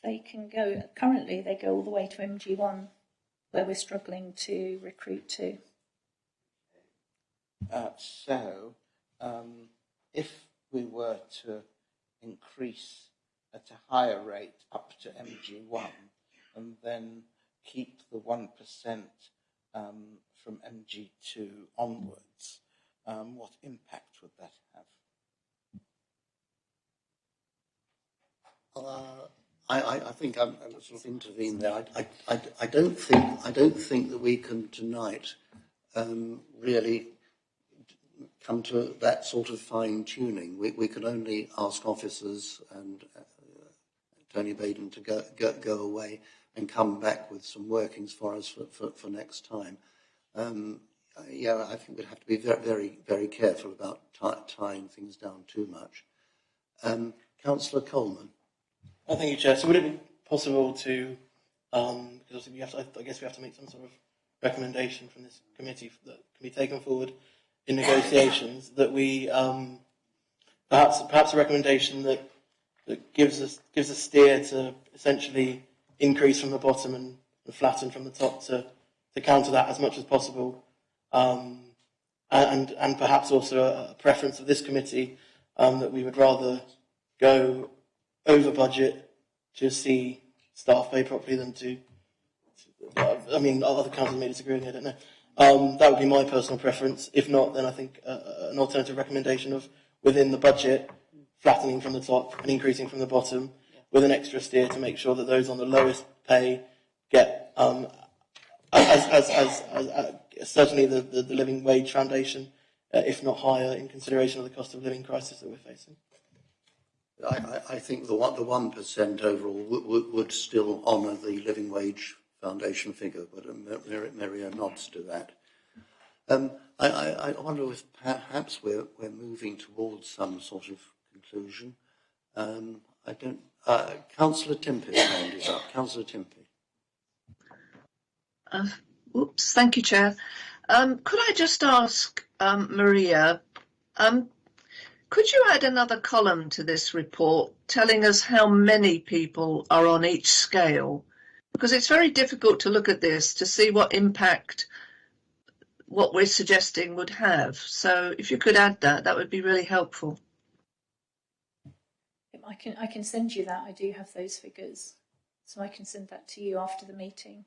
They can go, currently they go all the way to MG1, where we're struggling to recruit to. If we were to increase at a higher rate up to MG1 and then keep the 1% from MG2 onwards, what impact would that have? I think I'm sort of intervene there. I don't think that we can tonight really come to that sort of fine tuning. We can only ask officers and Tony Baden to go away and come back with some workings for us for next time. I think we'd have to be very, very, very careful about tying things down too much. Councillor Coleman. Thank you, Chair. So would it be possible to, because I guess we have to make some sort of recommendation from this committee that can be taken forward in negotiations, that we perhaps a recommendation that gives a steer to essentially increase from the bottom and flatten from the top to counter that as much as possible, and perhaps also a preference of this committee that we would rather go over budget to see staff pay properly than to I mean, other councils may disagree with me, I don't know. That would be my personal preference. If not, then I think an alternative recommendation of within the budget, flattening from the top and increasing from the bottom, with an extra steer to make sure that those on the lowest pay get, certainly the living wage foundation, if not higher, in consideration of the cost of living crisis that we're facing. I think the 1% overall would still honour the living wage foundation figure, but Maria nods to that. I wonder if perhaps we're moving towards some sort of conclusion. Councillor Timpey's hand is up. Councillor Timpey. Thank you, Chair. Could I just ask Maria, could you add another column to this report telling us how many people are on each scale? Because it's very difficult to look at this to see what impact what we're suggesting would have. So if you could add that, that would be really helpful. I can send you that. I do have those figures, so I can send that to you after the meeting.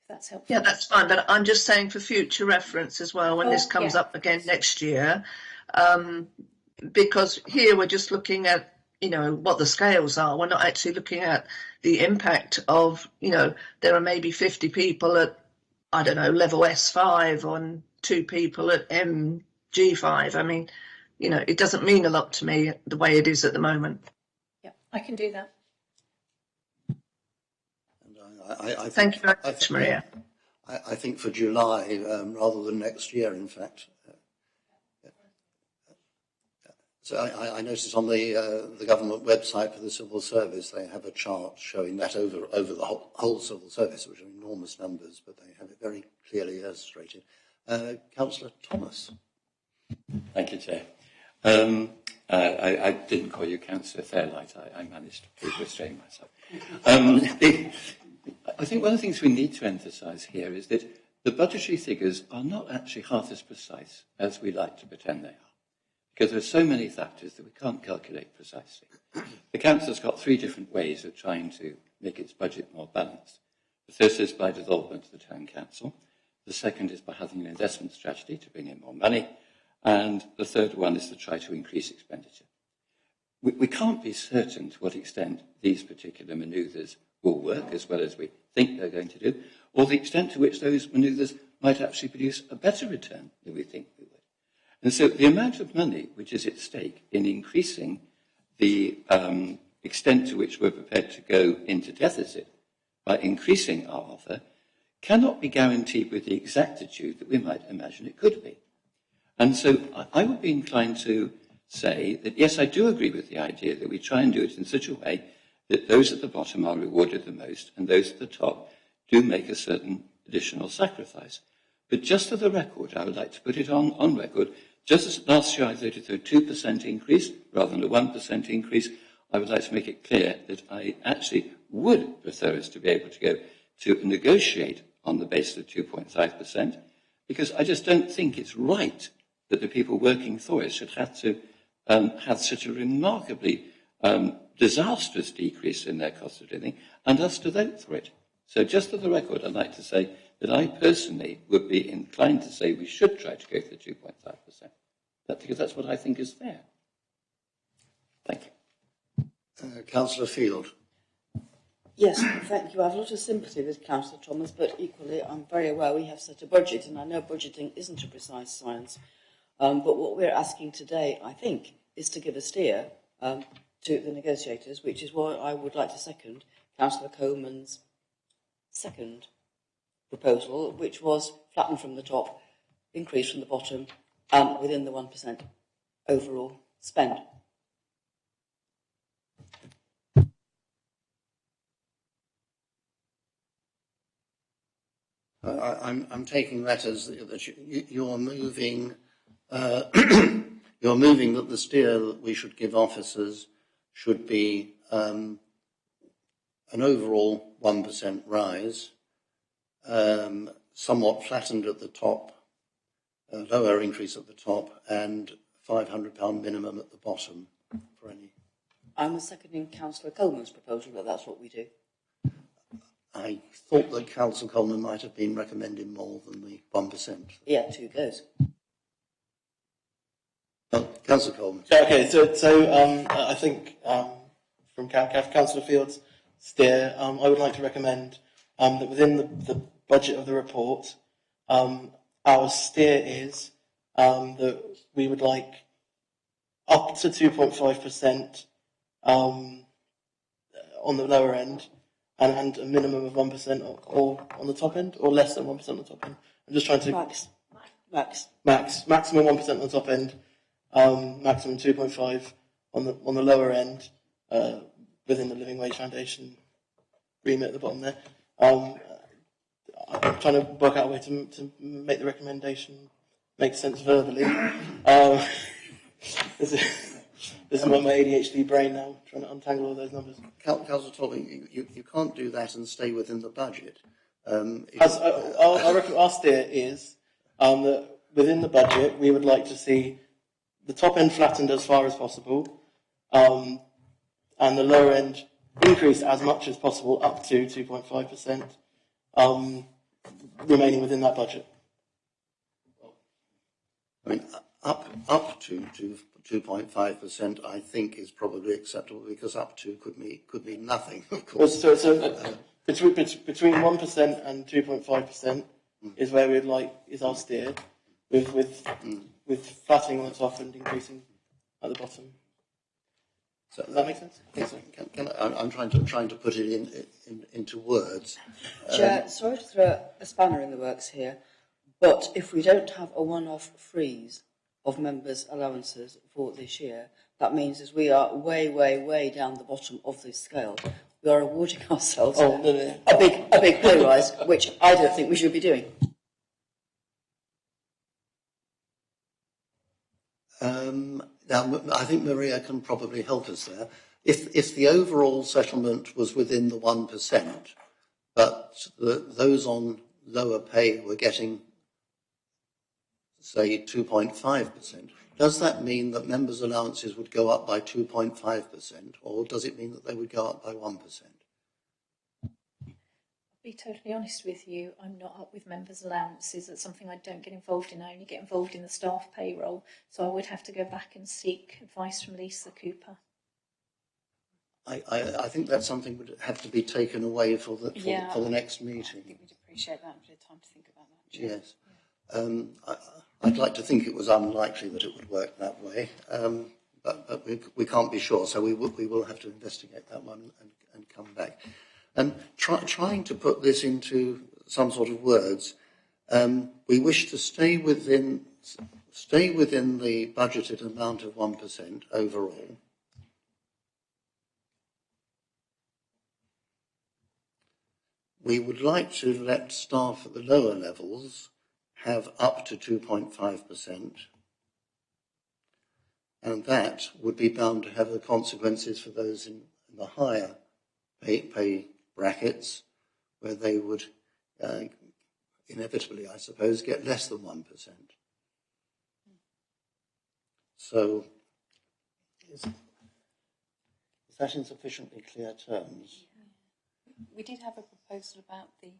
If that's helpful. Yeah, that's fine. But I'm just saying for future reference as well, when this comes up again next year, because here we're just looking at, you know, what the scales are. We're not actually looking at the impact of, you know, there are maybe 50 people at, I don't know, level S5 and 2 people at MG5. I mean, you know, it doesn't mean a lot to me the way it is at the moment. Yeah, I can do that. And Thank you very much, Maria. I think for July, rather than next year, in fact. So I noticed on the government website for the civil service, they have a chart showing that over the whole civil service, which are enormous numbers, but they have it very clearly illustrated. Councillor Thomas. Thank you, Chair. I didn't call you Councillor Fairlight. I managed to restrain myself. I think one of the things we need to emphasise here is that the budgetary figures are not actually half as precise as we like to pretend they are, because there are so many factors that we can't calculate precisely. The Council's got 3 different ways of trying to make its budget more balanced. The first is by devolvement to the Town Council. The second is by having an investment strategy to bring in more money. And the third one is to try to increase expenditure. We can't be certain to what extent these particular manoeuvres will work as well as we think they're going to do, or the extent to which those manoeuvres might actually produce a better return than we think they would. And so the amount of money which is at stake in increasing the extent to which we're prepared to go into deficit by increasing our offer cannot be guaranteed with the exactitude that we might imagine it could be. And so I would be inclined to say that, yes, I do agree with the idea that we try and do it in such a way that those at the bottom are rewarded the most and those at the top do make a certain additional sacrifice. But just for the record, I would like to put it on record, just as last year I voted for a 2% increase rather than a 1% increase, I would like to make it clear that I actually would prefer us to be able to go to negotiate on the basis of 2.5%, because I just don't think it's right that the people working for us should have to have such a remarkably disastrous decrease in their cost of living and us to vote for it. So just for the record, I'd like to say that I personally would be inclined to say we should try to go for the 2.5%, because that's what I think is fair. Thank you. Councillor Field. Yes, thank you. I have a lot of sympathy with Councillor Thomas, but equally I'm very aware we have set a budget, and I know budgeting isn't a precise science. But what we're asking today, I think, is to give a steer to the negotiators, which is why I would like to second Councillor Coleman's second proposal, which was flatten from the top, increase from the bottom, within the 1% overall spend. I'm taking that as that you're moving. You're moving that the steer that we should give officers should be an overall 1% rise, somewhat flattened at the top, a lower increase at the top, and £500 minimum at the bottom for any. I'm seconding Councillor Coleman's proposal that that's what we do. I thought that Councillor Coleman might have been recommending more than the 1%. Yeah, 2 goes. Councillor Coleman. Okay, so I think from Councillor Field's steer, I would like to recommend that within the budget of the report, our steer is that we would like up to 2.5% on the lower end, and a minimum of 1% or on the top end, or less than 1% on the top end. I'm just trying to maximum 1% on the top end, maximum 2.5 on the lower end, within the Living Wage Foundation remit at the bottom there. I'm trying to work out a way to make the recommendation make sense verbally. This is my ADHD brain now, trying to untangle all those numbers. Councillor Tolley, you can't do that and stay within the budget. I reckon our steer is that within the budget we would like to see the top end flattened as far as possible, and the lower end increased as much as possible up to 2.5%, remaining within that budget. I mean, up to 2.5%, I think, is probably acceptable, because up to could mean nothing, of course. So between 1% and 2.5% is where we'd like, is our steer, with flattening on the top and increasing at the bottom. So, does that make sense? I'm trying to put it into words. Chair, sorry to throw a spanner in the works here, but if we don't have a one-off freeze of members' allowances for this year, that means as we are way, way, way down the bottom of this scale, we are awarding ourselves a big pay rise, which I don't think we should be doing. Now, I think Maria can probably help us there. If the overall settlement was within the 1%, but those on lower pay were getting, say, 2.5%, does that mean that members' allowances would go up by 2.5%, or does it mean that they would go up by 1%? Be totally honest with you, I'm not up with members' allowances. That's something I don't get involved in. I only get involved in the staff payroll, so I would have to go back and seek advice from Lisa Cooper. I think that's something that would have to be taken away for the next meeting. I think we'd appreciate that, a bit of time to think about that. Yes. I'd like to think it was unlikely that it would work that way, but we can't be sure, so we will have to investigate that one and come back. And trying to put this into some sort of words, we wish to stay within the budgeted amount of 1% overall. We would like to let staff at the lower levels have up to 2.5%, and that would be bound to have the consequences for those in the higher pay brackets, where they would inevitably, I suppose, get less than 1%. So, is that in sufficiently clear terms? We did have a proposal about the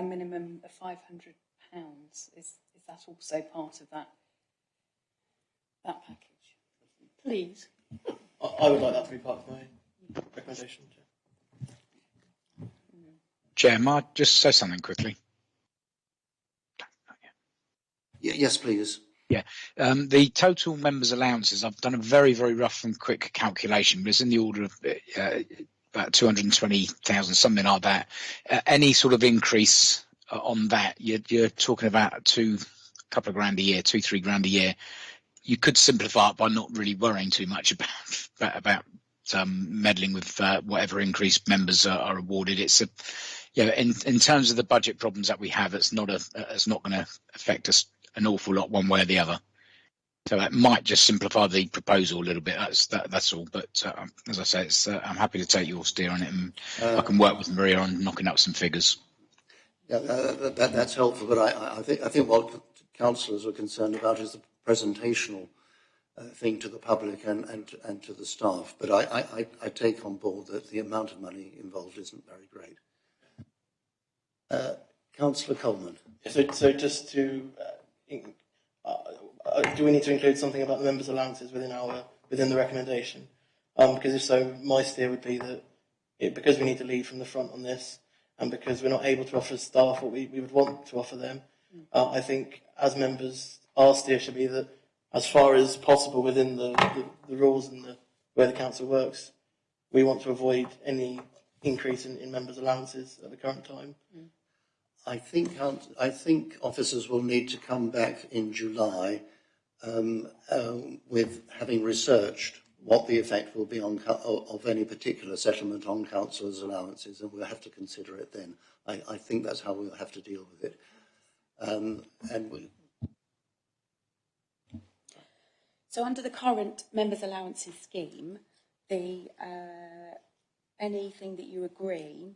minimum of £500. Is that also part of that package? Please. I would like that to be part of my recommendation. Chair, might I just say something quickly? Yes, please. Yeah, the total members' allowances, I've done a very, very rough and quick calculation, but it's in the order of about 220,000, something like that. Any sort of increase on that, you're talking about a couple of grand a year, 2-3 grand a year. You could simplify it by not really worrying too much about meddling with whatever increased members are awarded. It's in terms of the budget problems that we have, it's not going to affect us an awful lot one way or the other. So that might just simplify the proposal a little bit. That's all. But as I say, I'm happy to take your steer on it, and I can work with Maria on knocking up some figures. Yeah, that's helpful. But I think what councillors are concerned about is the presentational thing to the public and to the staff. But I take on board that the amount of money involved isn't very great. Councillor Coleman. So just to, do we need to include something about the members' allowances within the recommendation? Because if so, my steer would be that because we need to lead from the front on this, and because we're not able to offer staff what we would want to offer them, I think as members, our steer should be that as far as possible within the rules and the way the council works, we want to avoid any increase in members' allowances at the current time. I think officers will need to come back in July with having researched what the effect will be of any particular settlement on councillors' allowances, and we'll have to consider it then. I think that's how we'll have to deal with it. So under the current members' allowances scheme, anything that you agree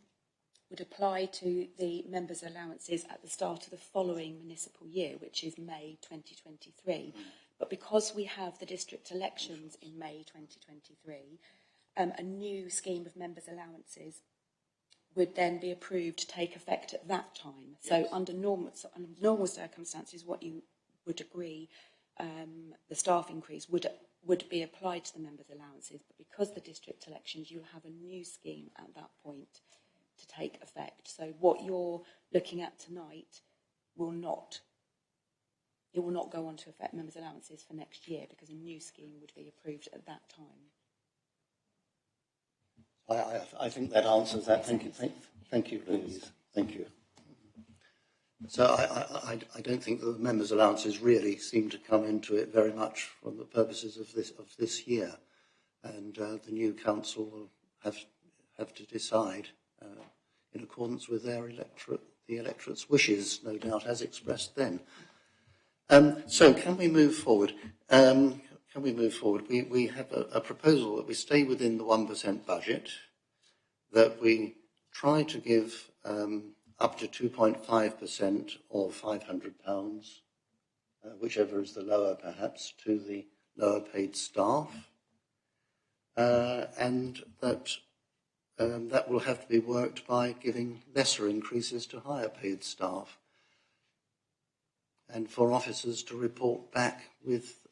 would apply to the members' allowances at the start of the following municipal year, which is May 2023. But because we have the district elections in May 2023, a new scheme of members' allowances would then be approved to take effect at that time. Yes. So under normal circumstances, what you would agree, the staff increase would be applied to the members' allowances. But because the district elections, you have a new scheme at that point to take effect. So what you're looking at tonight will not go on to affect members' allowances for next year, because a new scheme would be approved at that time. I think that answers that. Thank you, Louise. Thank you. So I don't think that the members' allowances really seem to come into it very much from the purposes of this year, and the new council will have to decide in accordance with the electorate's wishes, no doubt, as expressed then. So can we move forward? We have a proposal that we stay within the 1% budget, that we try to give up to 2.5% or £500, whichever is the lower perhaps, to the lower paid staff, and that will have to be worked by giving lesser increases to higher paid staff, and for officers to report back with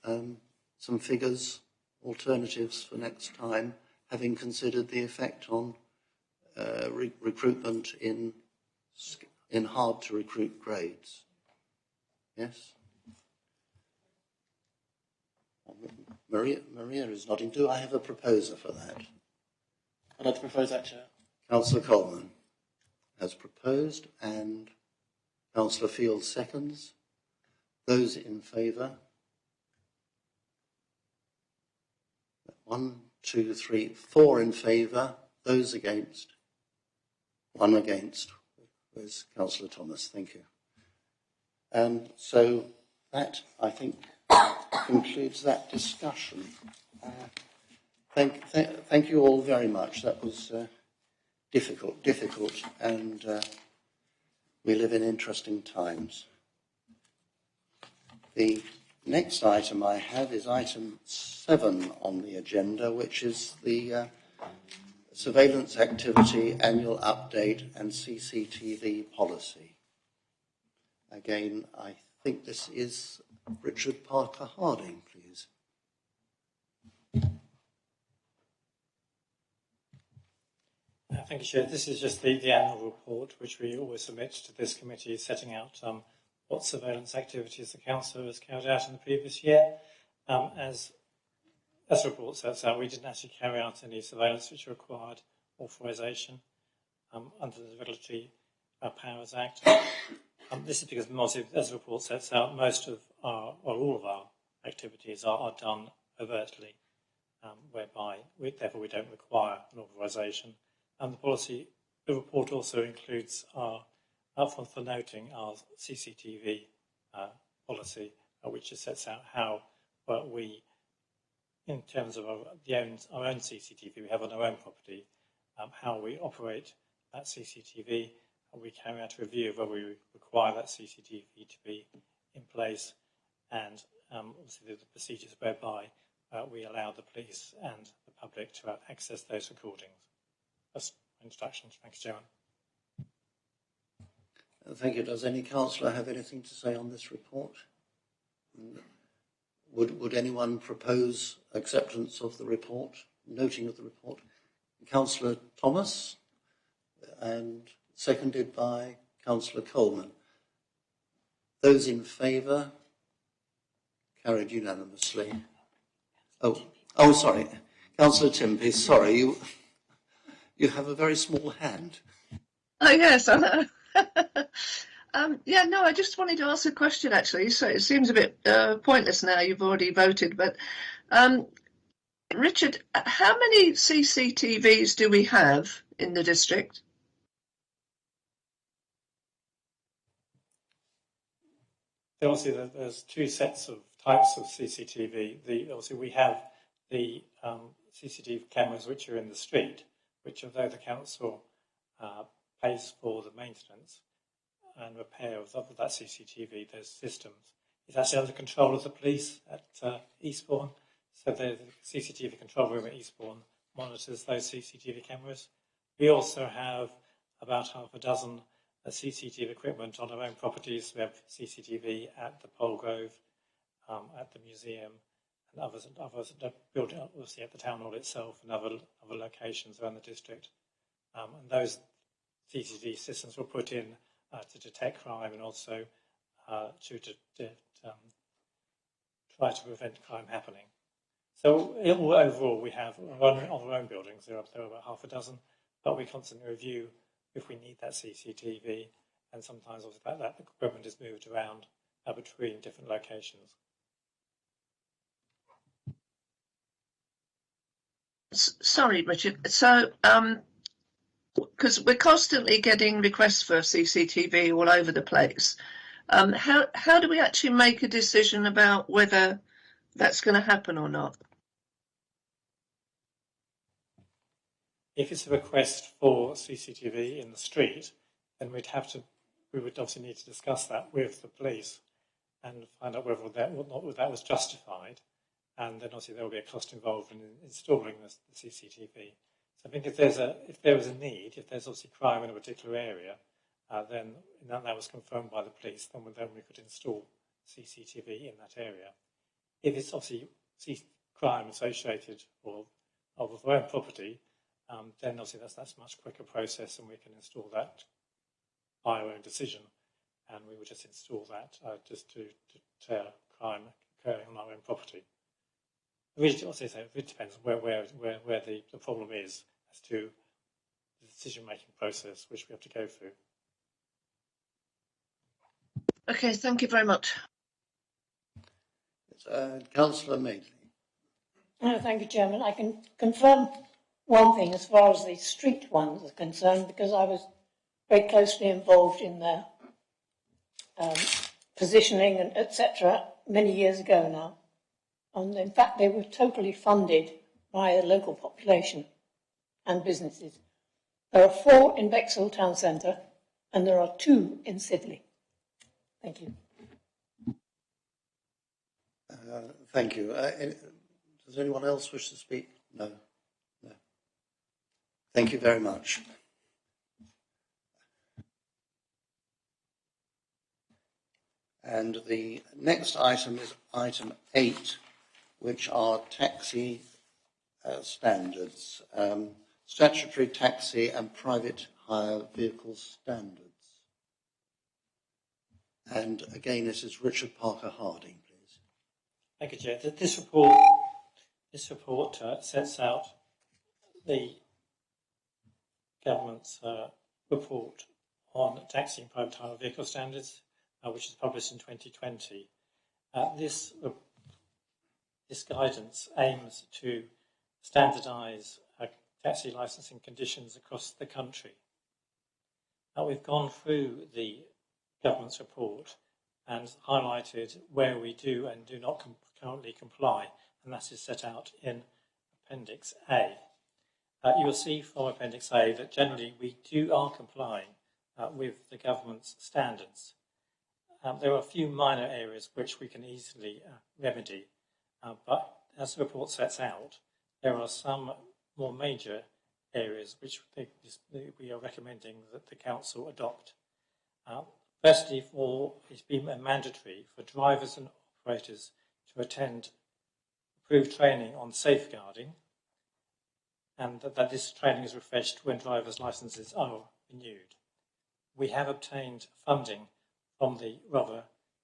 some figures, alternatives for next time, having considered the effect on recruitment in hard to recruit grades. Yes? Maria is nodding. Do I have a proposer for that? I'd like to propose that, Chair. Councillor Coleman has proposed, and Councillor Field seconds. Those in favour? 1, 2, 3, 4 in favour. Those against? 1 against. Where's Councillor Thomas? Thank you. So that, I think, concludes that discussion. Thank you all very much. That was difficult, and we live in interesting times. The next item I have is item 7 on the agenda, which is the surveillance activity annual update and CCTV policy. Again, I think this is Richard Parker Harding, please. Thank you, Chair. This is just the annual report, which we always submit to this committee, setting out what surveillance activities the Council has carried out in the previous year. As the report sets out, we didn't actually carry out any surveillance which required authorisation under the Regulatory Powers Act. This is because, as the report sets out, most of our, or all of our activities are done overtly, whereby therefore we don't require an authorisation. And the report also includes for noting our CCTV policy, which sets out how we, in terms of our own CCTV we have on our own property, how we operate that CCTV, and we carry out a review of whether we require that CCTV to be in place, and obviously the procedures whereby we allow the police and the public to access those recordings. That's my introduction. Thank you, Chairman. Thank you. Does any councillor have anything to say on this report? Would anyone propose acceptance of the report, noting of the report? Councillor Thomas, and seconded by Councillor Coleman. Those in favour? Carried unanimously. Oh, sorry. Councillor Timpey, sorry, you have a very small hand. Oh, yes, I know. I just wanted to ask a question, actually. So it seems a bit pointless now, you've already voted, but Richard, how many CCTVs do we have in the district? Obviously, there's two sets of types of CCTV. Obviously, we have the CCTV cameras which are in the street, which, although the council pays for the maintenance and repair of that CCTV, those systems, is actually under control of the police at Eastbourne. So the CCTV control room at Eastbourne monitors those CCTV cameras. We also have about half a dozen CCTV equipment on our own properties. We have CCTV at the Polegrove, at the museum, and others built obviously at the town hall itself and other locations around the district. And those CCTV systems were put in to detect crime and also to try to prevent crime happening. So overall, we have on our own buildings, there are about half a dozen, but we constantly review if we need that CCTV, and sometimes that equipment is moved around between different locations. Sorry, Richard. So, because we're constantly getting requests for CCTV all over the place, how do we actually make a decision about whether that's going to happen or not? If it's a request for CCTV in the street, then we would obviously need to discuss that with the police and find out whether that was justified. And then obviously there will be a cost involved in installing the CCTV. So I think if there is a need, if there's obviously crime in a particular area, then that was confirmed by the police, then we could install CCTV in that area. If it's obviously crime associated or of our own property, then obviously that's a much quicker process, and we can install that by our own decision, and we would just install that just to deter crime occurring on our own property. It depends where the problem is as to the decision-making process which we have to go through. Okay, thank you very much. Councillor Madeley. Thank you, Chairman. I can confirm one thing as far as the street ones are concerned, because I was very closely involved in their positioning and etc. many years ago now. And in fact, they were totally funded by the local population and businesses. There are 4 in Bexhill Town Centre, and there are 2 in Sidley. Thank you. Thank you. Does anyone else wish to speak? No. No. Thank you very much. And the next item is item 8, which are taxi standards, statutory taxi and private hire vehicle standards. And again, this is Richard Parker Harding, please. Thank you, Chair. This report sets out the government's report on taxi and private hire vehicle standards, which is published in 2020. This guidance aims to standardise taxi licensing conditions across the country. We've gone through the government's report and highlighted where we do and do not currently comply, and that is set out in Appendix A. You will see from Appendix A that generally we are complying with the government's standards. There are a few minor areas which we can easily remedy, but as the report sets out, there are some more major areas which we are recommending that the Council adopt. Firstly, it's been mandatory for drivers and operators to attend approved training on safeguarding, and that this training is refreshed when drivers' licences are renewed. We have obtained funding from the Rother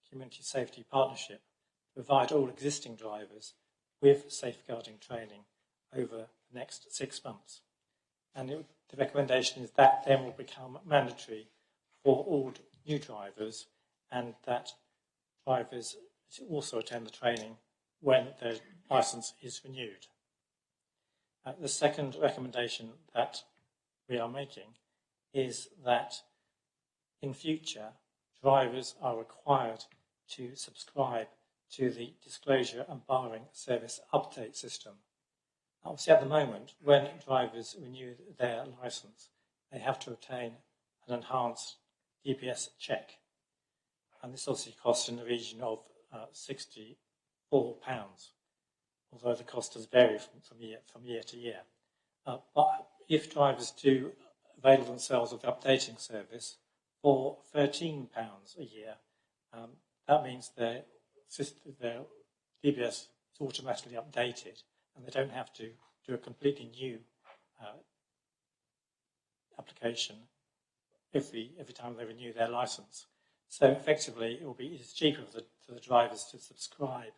Community Safety Partnership to provide all existing drivers with safeguarding training over the next 6 months. And the recommendation is that then will become mandatory for all new drivers, and that drivers also attend the training when their licence is renewed. The second recommendation that we are making is that in future, drivers are required to subscribe to the disclosure and barring service update system. Obviously, at the moment, when drivers renew their licence, they have to obtain an enhanced DBS check. And this obviously costs in the region of £64, although the cost does vary from year to year. But if drivers do avail themselves of the updating service for £13 a year, that means their DBS is automatically updated and they don't have to do a completely new application every time they renew their licence. So effectively, it's cheaper for the drivers to subscribe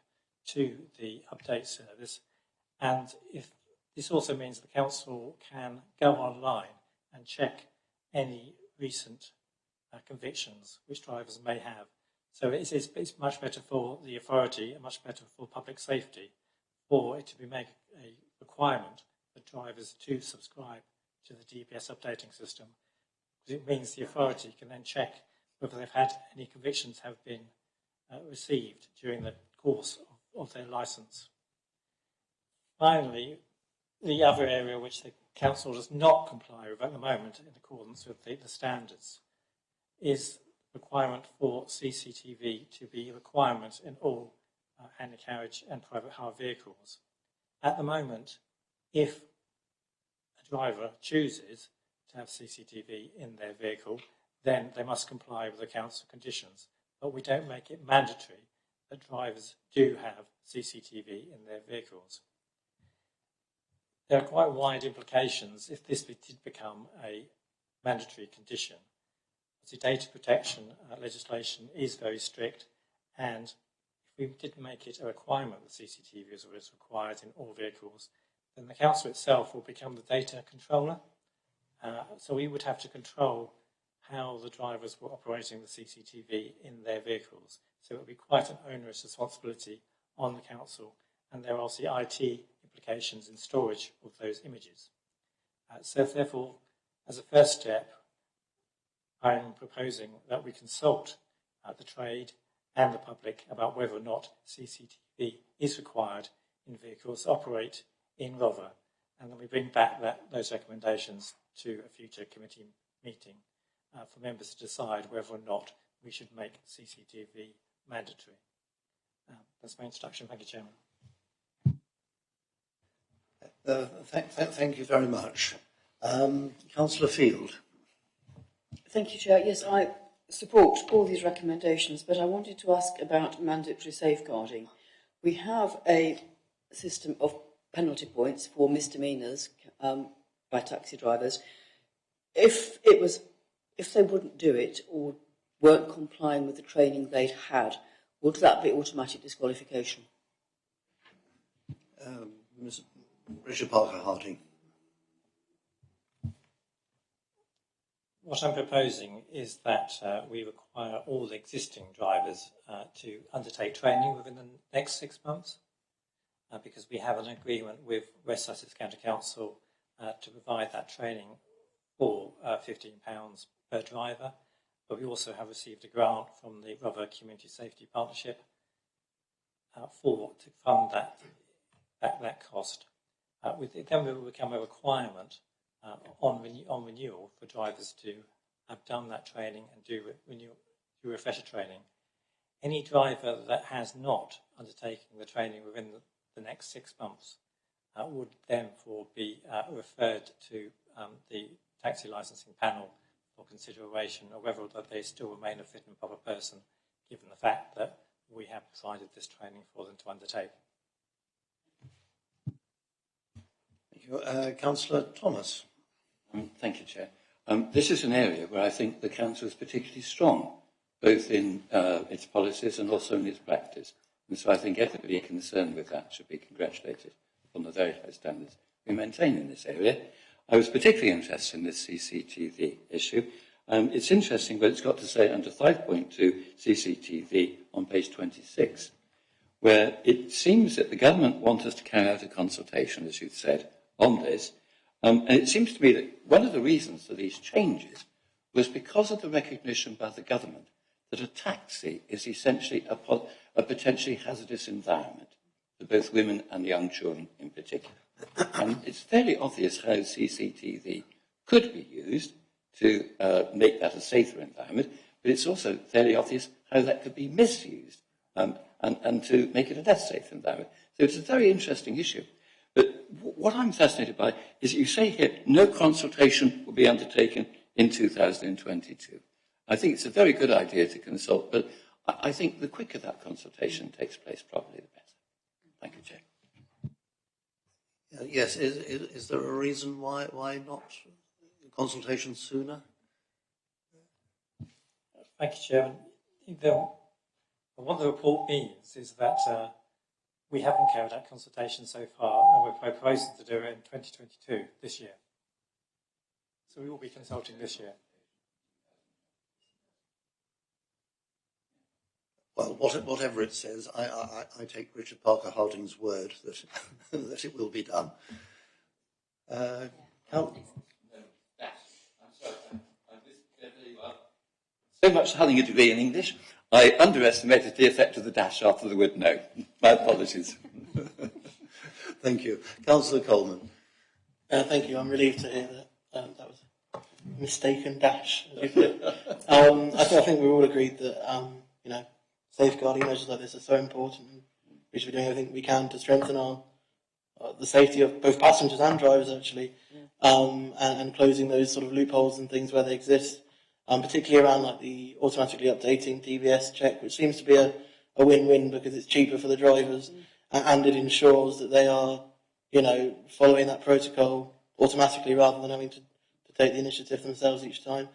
to the update service, and if this also means the council can go online and check any recent convictions which drivers may have. So it's much better for the authority and much better for public safety for it to be made a requirement for drivers to subscribe to the DBS updating system, because it means the authority can then check whether they've had any convictions have been received during the course of their licence. Finally, the other area which the council does not comply with at the moment in accordance with the standards is requirement for CCTV to be a requirement in all hand-carriage and private hire vehicles. At the moment, if a driver chooses to have CCTV in their vehicle, then they must comply with the council conditions. But we don't make it mandatory that drivers do have CCTV in their vehicles. There are quite wide implications if this did become a mandatory condition. The data protection legislation is very strict, and if we did make it a requirement that CCTV is required in all vehicles, then the council itself will become the data controller. So we would have to control how the drivers were operating the CCTV in their vehicles. So it would be quite an onerous responsibility on the council, and there are also IT implications in storage of those images. So therefore, as a first step, I'm proposing that we consult the trade and the public about whether or not CCTV is required in vehicles that operate in Rother, and then we bring back those recommendations to a future committee meeting for members to decide whether or not we should make CCTV mandatory. That's my introduction. Thank you, Chairman. Thank you very much. Councillor Field. Thank you, Chair. Yes, I support all these recommendations, but I wanted to ask about mandatory safeguarding. We have a system of penalty points for misdemeanours by taxi drivers. If they wouldn't do it or weren't complying with the training they'd had, would that be automatic disqualification? Ms. Richard Parker Harding. What I'm proposing is that we require all existing drivers to undertake training within the next 6 months, because we have an agreement with West Sussex County Council to provide that training for £15 per driver. But we also have received a grant from the Rother Community Safety Partnership to fund that cost. Then it will become a requirement on renewal for drivers to have done that training and do refresher training. Any driver that has not undertaken the training within the next 6 months would therefore be referred to the taxi licensing panel for consideration of whether they still remain a fit and proper person, given the fact that we have provided this training for them to undertake. Thank you. Councillor Thomas. Thank you, Chair. This is an area where I think the Council is particularly strong, both in its policies and also in its practice. And so I think everybody concerned with that should be congratulated on the very high standards we maintain in this area. I was particularly interested in this CCTV issue. It's interesting what it's got to say under 5.2 CCTV on page 26, where it seems that the government wants us to carry out a consultation, as you've said, on this. And it seems to me that one of the reasons for these changes was because of the recognition by the government that a taxi is essentially a potentially hazardous environment for both women and young children in particular. And it's fairly obvious how CCTV could be used to make that a safer environment, but it's also fairly obvious how that could be misused and to make it a less safe environment. So it's a very interesting issue. But what I'm fascinated by is that you say here no consultation will be undertaken in 2022. I think it's a very good idea to consult, but I think the quicker that consultation takes place, probably the better. Thank you, Chair. Yes, is there a reason why not consultation sooner? Thank you, Chairman. What the report means is that we haven't carried out consultation so far, and we're proposing to do it in 2022, this year. So we will be consulting this year. Well, whatever it says, I take Richard Parker Harding's word that that it will be done. So much having a degree in English, I underestimated the effect of the dash after the word no. My apologies. Thank you. Councillor Coleman. Thank you. I'm relieved to hear that that was a mistaken dash, as you put it. I think we're all agreed that safeguarding measures like this are so important. We should be doing everything we can to strengthen the safety of both passengers and drivers, actually, and closing those sort of loopholes and things where they exist. Particularly around like the automatically updating DBS check, which seems to be a win-win because it's cheaper for the drivers and it ensures that they are, following that protocol automatically rather than having to take the initiative themselves each time.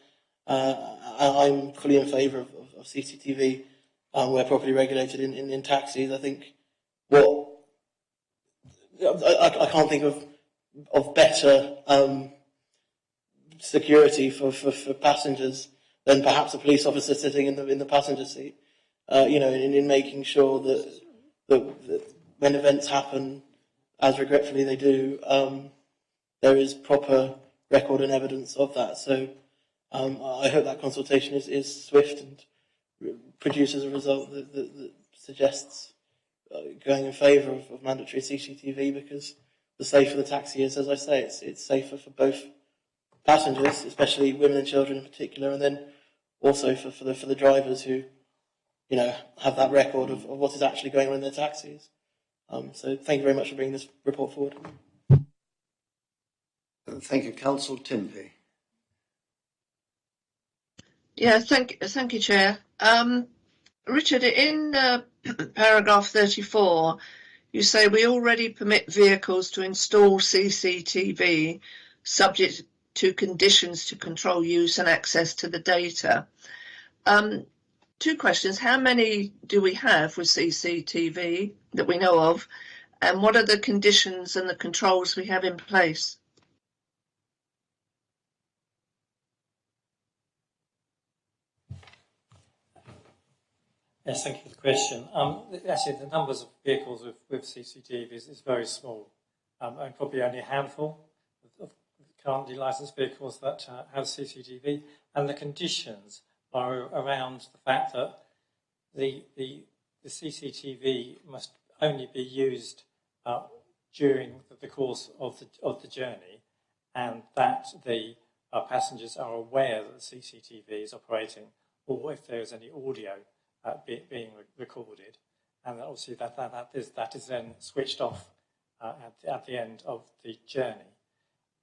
I'm fully in favour of CCTV where properly regulated in taxis. I think I can't think of better security for passengers than perhaps a police officer sitting in the passenger seat. In making sure that when events happen, as regretfully they do, there is proper record and evidence of that. So I hope that consultation is swift and produces a result that suggests going in favour of mandatory CCTV, because the safer the taxi is, as I say, it's safer for both passengers, especially women and children in particular, and then also for the drivers who, have that record of what is actually going on in their taxis. So thank you very much for bringing this report forward. Thank you, Councillor Timpey. Yeah, thank you, Chair. Richard, in paragraph 34, you say we already permit vehicles to install CCTV subject to conditions to control use and access to the data. Two questions. How many do we have with CCTV that we know of? And what are the conditions and the controls we have in place? Yes, thank you for the question. Actually, the numbers of vehicles with CCTV is very small, and probably only a handful of currently licensed vehicles that have CCTV, and the conditions are around the fact that the CCTV must only be used during the course of the journey, and that the passengers are aware that the CCTV is operating, or if there is any audio being recorded, and obviously that is then switched off at the end of the journey.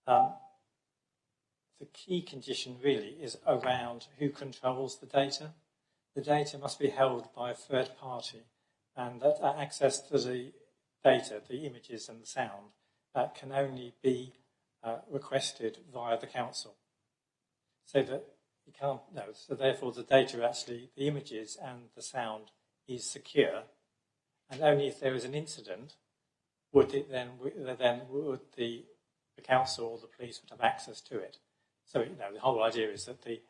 The key condition really is around who controls the data. The data must be held by a third party, and that access to the data, the images and the sound, can only be requested via the council. So that you can't know. So therefore the data actually, the images and the sound is secure, and only if there is an incident would the council or the police would have access to it. So the whole idea is that the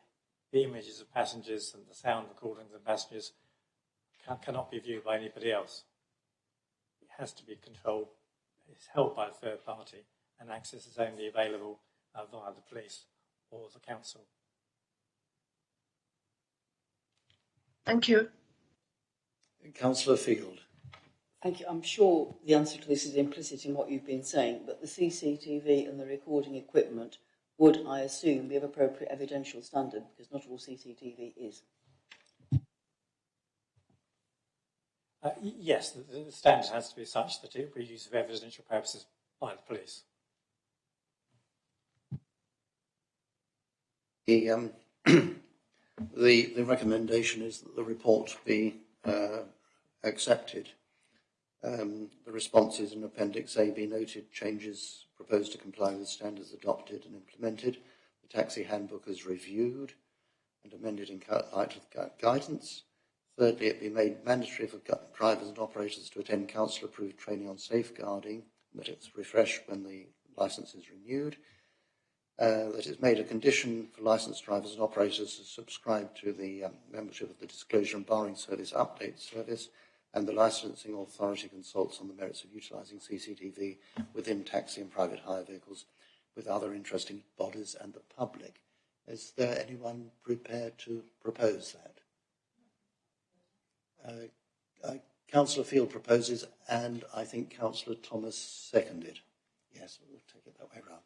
images of passengers and the sound recordings of passengers cannot be viewed by anybody else. It has to be controlled. It's held by a third party, and access is only available via the police or the council. Thank you. Councillor Field. Thank you. I'm sure the answer to this is implicit in what you've been saying, but the CCTV and the recording equipment would, I assume, be of appropriate evidential standard, because not all CCTV is. Yes, the standard has to be such that it will be used for residential purposes by the police. The recommendation is that the report be accepted. The responses in Appendix A be noted, changes proposed to comply with standards adopted and implemented. The taxi handbook is reviewed and amended in light of guidance. Thirdly, it be made mandatory for drivers and operators to attend council-approved training on safeguarding, and that it's refreshed when the licence is renewed. That it's made a condition for licensed drivers and operators to subscribe to the membership of the Disclosure and Barring Service Update Service, and the licensing authority consults on the merits of utilising CCTV within taxi and private hire vehicles with other interesting bodies and the public. Is there anyone prepared to propose that? Councillor Field proposes, and I think Councillor Thomas seconded. Yes, we'll take it that way round.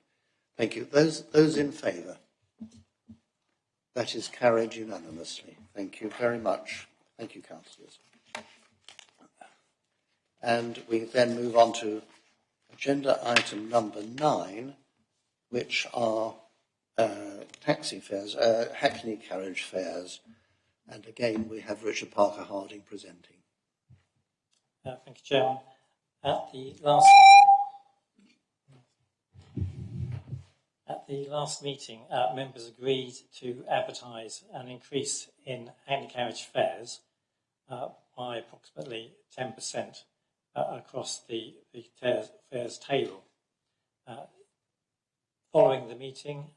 Thank you. Those in favour? That is carried unanimously. Thank you very much. Thank you, councillors. And we then move on to agenda item number 9, which are taxi fares, Hackney carriage fares. And again, we have Richard Parker Harding presenting. Thank you, Chairman. At the last meeting, members agreed to advertise an increase in Hackney carriage fares by approximately 10% across the fares table. Following the meeting,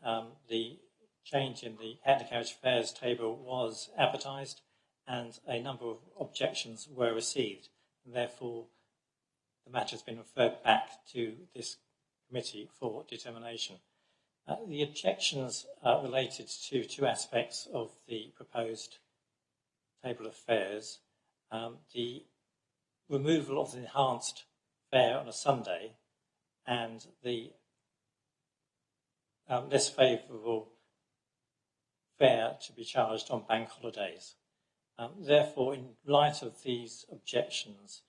the change in the Hackney carriage fares table was advertised and a number of objections were received. And therefore, the matter has been referred back to this committee for determination. The objections related to two aspects of the proposed table of fares. The removal of the enhanced fare on a Sunday and the less favourable fare to be charged on bank holidays. Therefore, in light of these objections,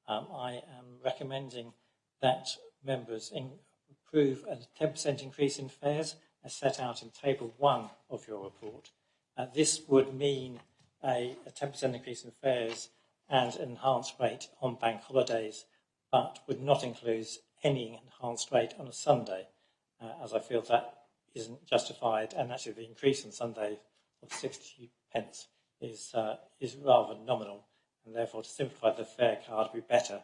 I am recommending that members approve a 10% increase in fares as set out in Table 1 of your report. This would mean a 10% increase in fares and an enhanced rate on bank holidays, but would not include any enhanced rate on a Sunday, as I feel that isn't justified, and actually the increase on Sunday of 60 pence is rather nominal, and therefore to simplify the fare card would be better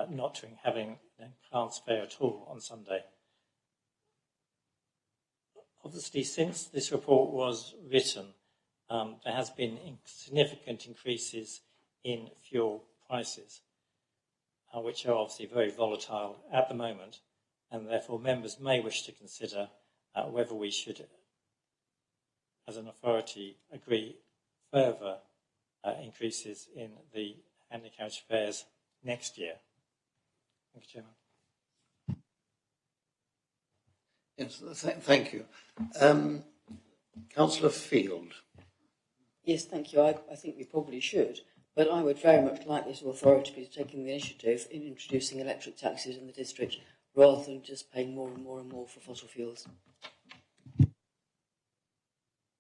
not to having an enhanced fare at all on Sunday. Obviously, since this report was written, there has been significant increases in fuel prices, which are obviously very volatile at the moment, and therefore members may wish to consider whether we should, as an authority, agree further increases in the Hackney carriage fares next year. Thank you, Chairman. Yes, thank you. Councillor Field. Yes, thank you. I think we probably should, but I would very much like this authority to be taking the initiative in introducing electric taxis in the district rather than just paying more and more and more for fossil fuels.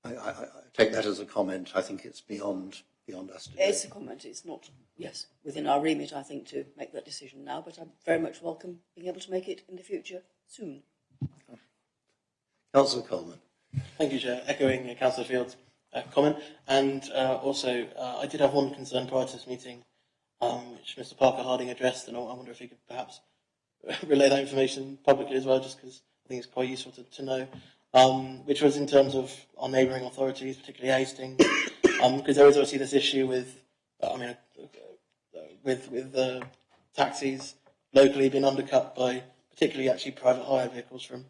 I take that as a comment. I think it's beyond us today. It's a comment. It's not, yes, within our remit, I think, to make that decision now, but I very much welcome being able to make it in the future soon. Councillor Coleman. Thank you, Chair. Echoing Councillor Field's comment, and also I did have one concern prior to this meeting, which Mr. Parker Harding addressed, and I wonder if he could perhaps relay that information publicly as well, just because I think it's quite useful to know, which was in terms of our neighbouring authorities, particularly Hastings, because there is obviously this issue with, with taxis locally being undercut by particularly actually private hire vehicles from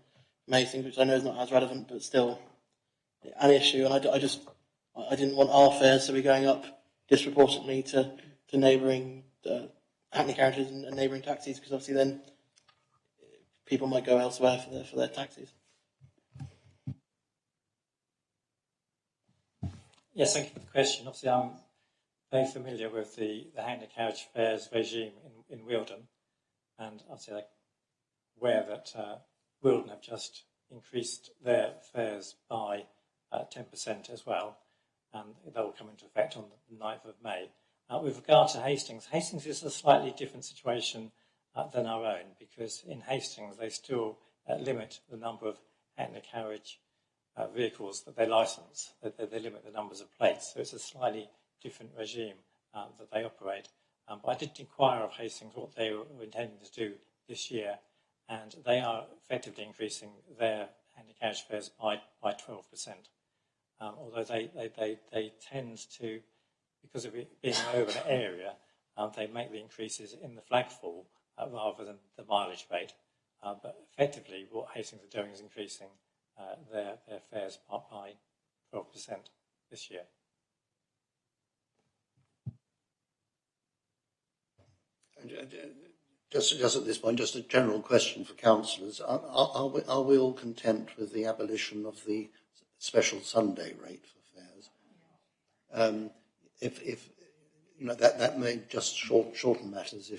Hastings, which I know is not as relevant, but still an issue. And I didn't want our fares to be going up disproportionately to neighbouring Hackney carriages and neighbouring taxis, because obviously then people might go elsewhere for their taxis. Yes, thank you for the question. Obviously, I'm very familiar with the Hackney Carriage Fares regime in Wealdon, and obviously I'm aware that Wealdon have just increased their fares by 10% as well, and that will come into effect on the 9th of May. With regard to Hastings, Hastings is a slightly different situation than our own, because in Hastings they still limit the number of Hackney Carriage vehicles that they license. They limit the numbers of plates, so it's a slightly different regime that they operate. But I did inquire of Hastings what they were intending to do this year, and they are effectively increasing their Hackney Carriage fares by 12%. Although they tend to, because of it being an urban area, they make the increases in the flagfall rather than the mileage rate. But effectively, what Hastings are doing is increasing their fares by 12% this year. Just at this point, just a general question for councillors. Are we all content with the abolition of the special Sunday rate for fares? If you know, that may just shorten matters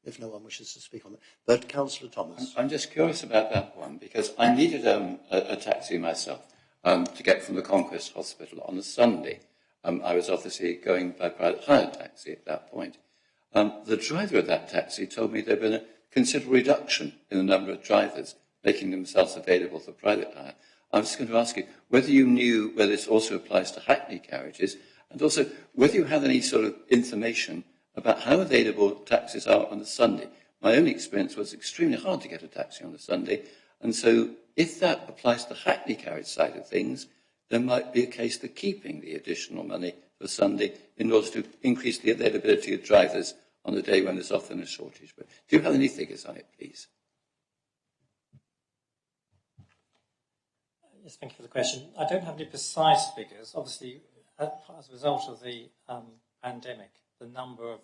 if no one wishes to speak on it. But Councillor Thomas. I'm just curious about that one, because I needed a taxi myself to get from the Conquest Hospital on a Sunday. I was obviously going by private hire taxi at that point. The driver of that taxi told me there had been a considerable reduction in the number of drivers making themselves available for private hire. I was going to ask you whether you knew whether this also applies to Hackney carriages, and also whether you have any sort of information about how available taxis are on a Sunday. My own experience was extremely hard to get a taxi on a Sunday, and so if that applies to the Hackney carriage side of things, there might be a case for keeping the additional money for Sunday in order to increase the availability of drivers on a day when there's often a shortage. But do you have any figures on it, please? Yes, thank you for the question. I don't have any precise figures. Obviously, as a result of the pandemic, the number of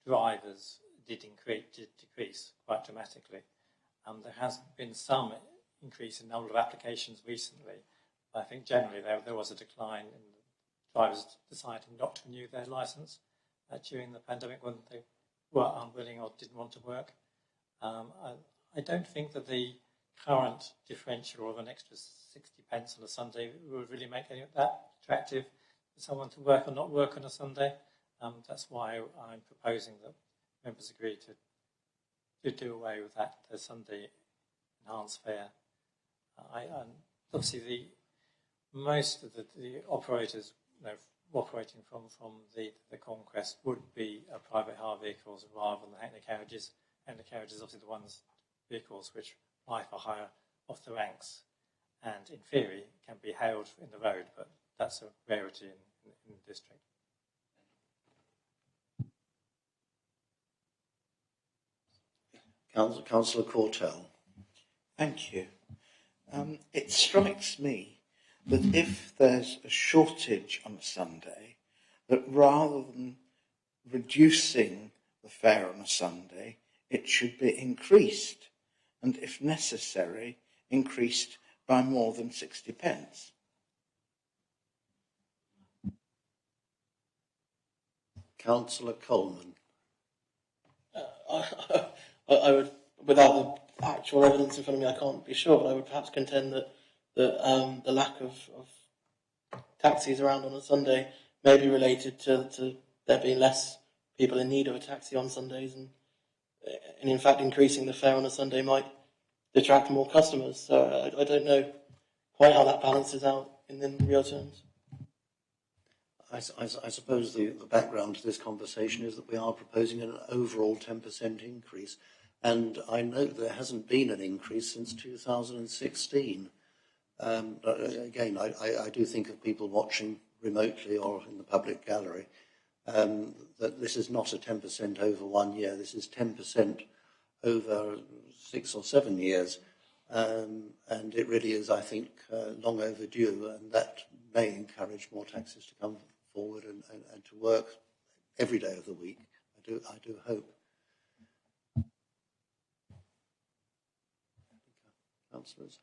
drivers did decrease quite dramatically. There has been some increase in the number of applications recently, but I think generally there was a decline in drivers deciding not to renew their licence during the pandemic when they were unwilling or didn't want to work. I don't think that the current differential of an extra 60 pence on a Sunday would really make any of that attractive for someone to work or not work on a Sunday. That's why I'm proposing that members agree to do away with that Sunday enhanced fare. Obviously, most of the operators, operating from the Conquest would be private hire vehicles rather than the Hackney carriages. Hackney carriages are obviously the vehicles which apply for hire off the ranks, and in theory can be hailed in the road, but that's a rarity in the district. Councillor Cortell. Thank you. It strikes me that if there's a shortage on a Sunday, that rather than reducing the fare on a Sunday, it should be increased, and if necessary, increased by more than 60 pence. Councillor Coleman. I would, without the actual evidence in front of me, I can't be sure, but I would perhaps contend that the lack of taxis around on a Sunday may be related to there being less people in need of a taxi on Sundays, and in fact increasing the fare on a Sunday might detract more customers. So I don't know quite how that balances out in real terms. I suppose the background to this conversation is that we are proposing an overall 10% increase, and I know there hasn't been an increase since 2016. Again, I do think of people watching remotely or in the public gallery, that this is not a 10% over 1 year, this is 10% over 6 or 7 years, and it really is, I think, long overdue, and that may encourage more taxis to come forward and to work every day of the week. I do hope. Councillors.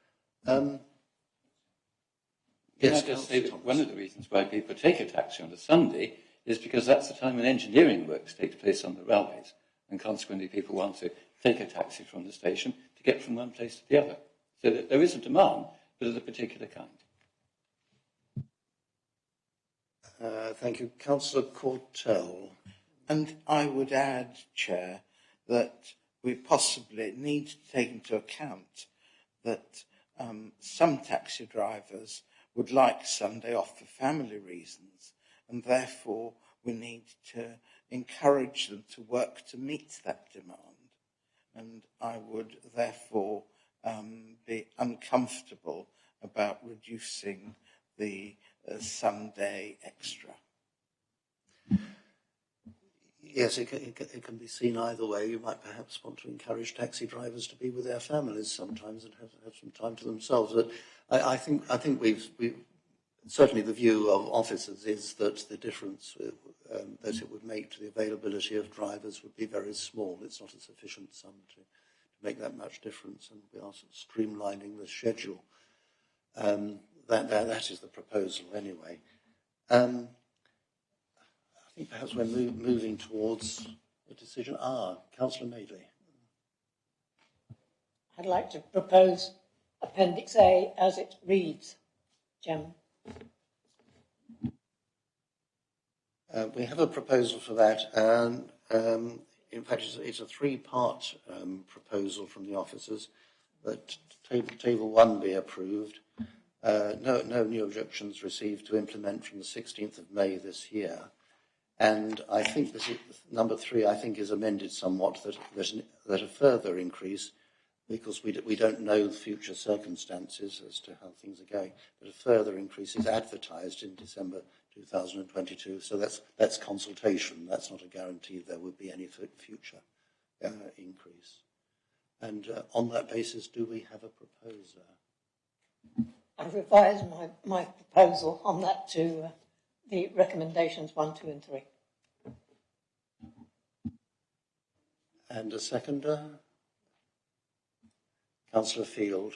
Yes, just say that one of the reasons why people take a taxi on a Sunday is because that's the time when engineering works takes place on the railways, and consequently people want to take a taxi from the station to get from one place to the other. So that there is a demand, but of a particular kind. Thank you. Councillor Cortell. And I would add, Chair, that we possibly need to take into account that some taxi drivers would like Sunday off for family reasons, and therefore we need to encourage them to work to meet that demand. And I would therefore be uncomfortable about reducing the Sunday extra. Yes, it can be seen either way. You might perhaps want to encourage taxi drivers to be with their families sometimes and have some time to themselves. But I think we've certainly the view of officers is that the difference that it would make to the availability of drivers would be very small. It's not a sufficient sum to make that much difference, and we are sort of streamlining the schedule. That is the proposal anyway. I think perhaps we're moving towards a decision. Councillor Madeley. I'd like to propose Appendix A as it reads, Chairman. We have a proposal for that, and in fact it's a three-part proposal from the officers that table 1 be approved. No new objections received to implement from the 16th of May this year. And I think this is, number 3, I think, is amended somewhat, that a further increase, because we don't know the future circumstances as to how things are going, but a further increase is advertised in December 2022. So that's consultation. That's not a guarantee there would be any future increase. And on that basis, do we have a proposer? I revise my proposal on that to the recommendations 1, 2 and 3. And a seconder? Councillor Field.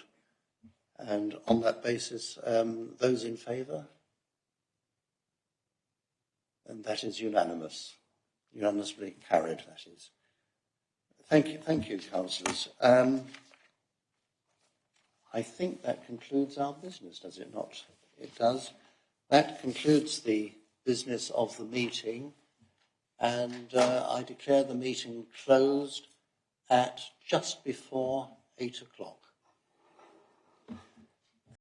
And on that basis, those in favour? And that is unanimous. Unanimously carried, that is. Thank you, councillors. I think that concludes our business, does it not? It does. That concludes the business of the meeting, and I declare the meeting closed at just before 8 o'clock.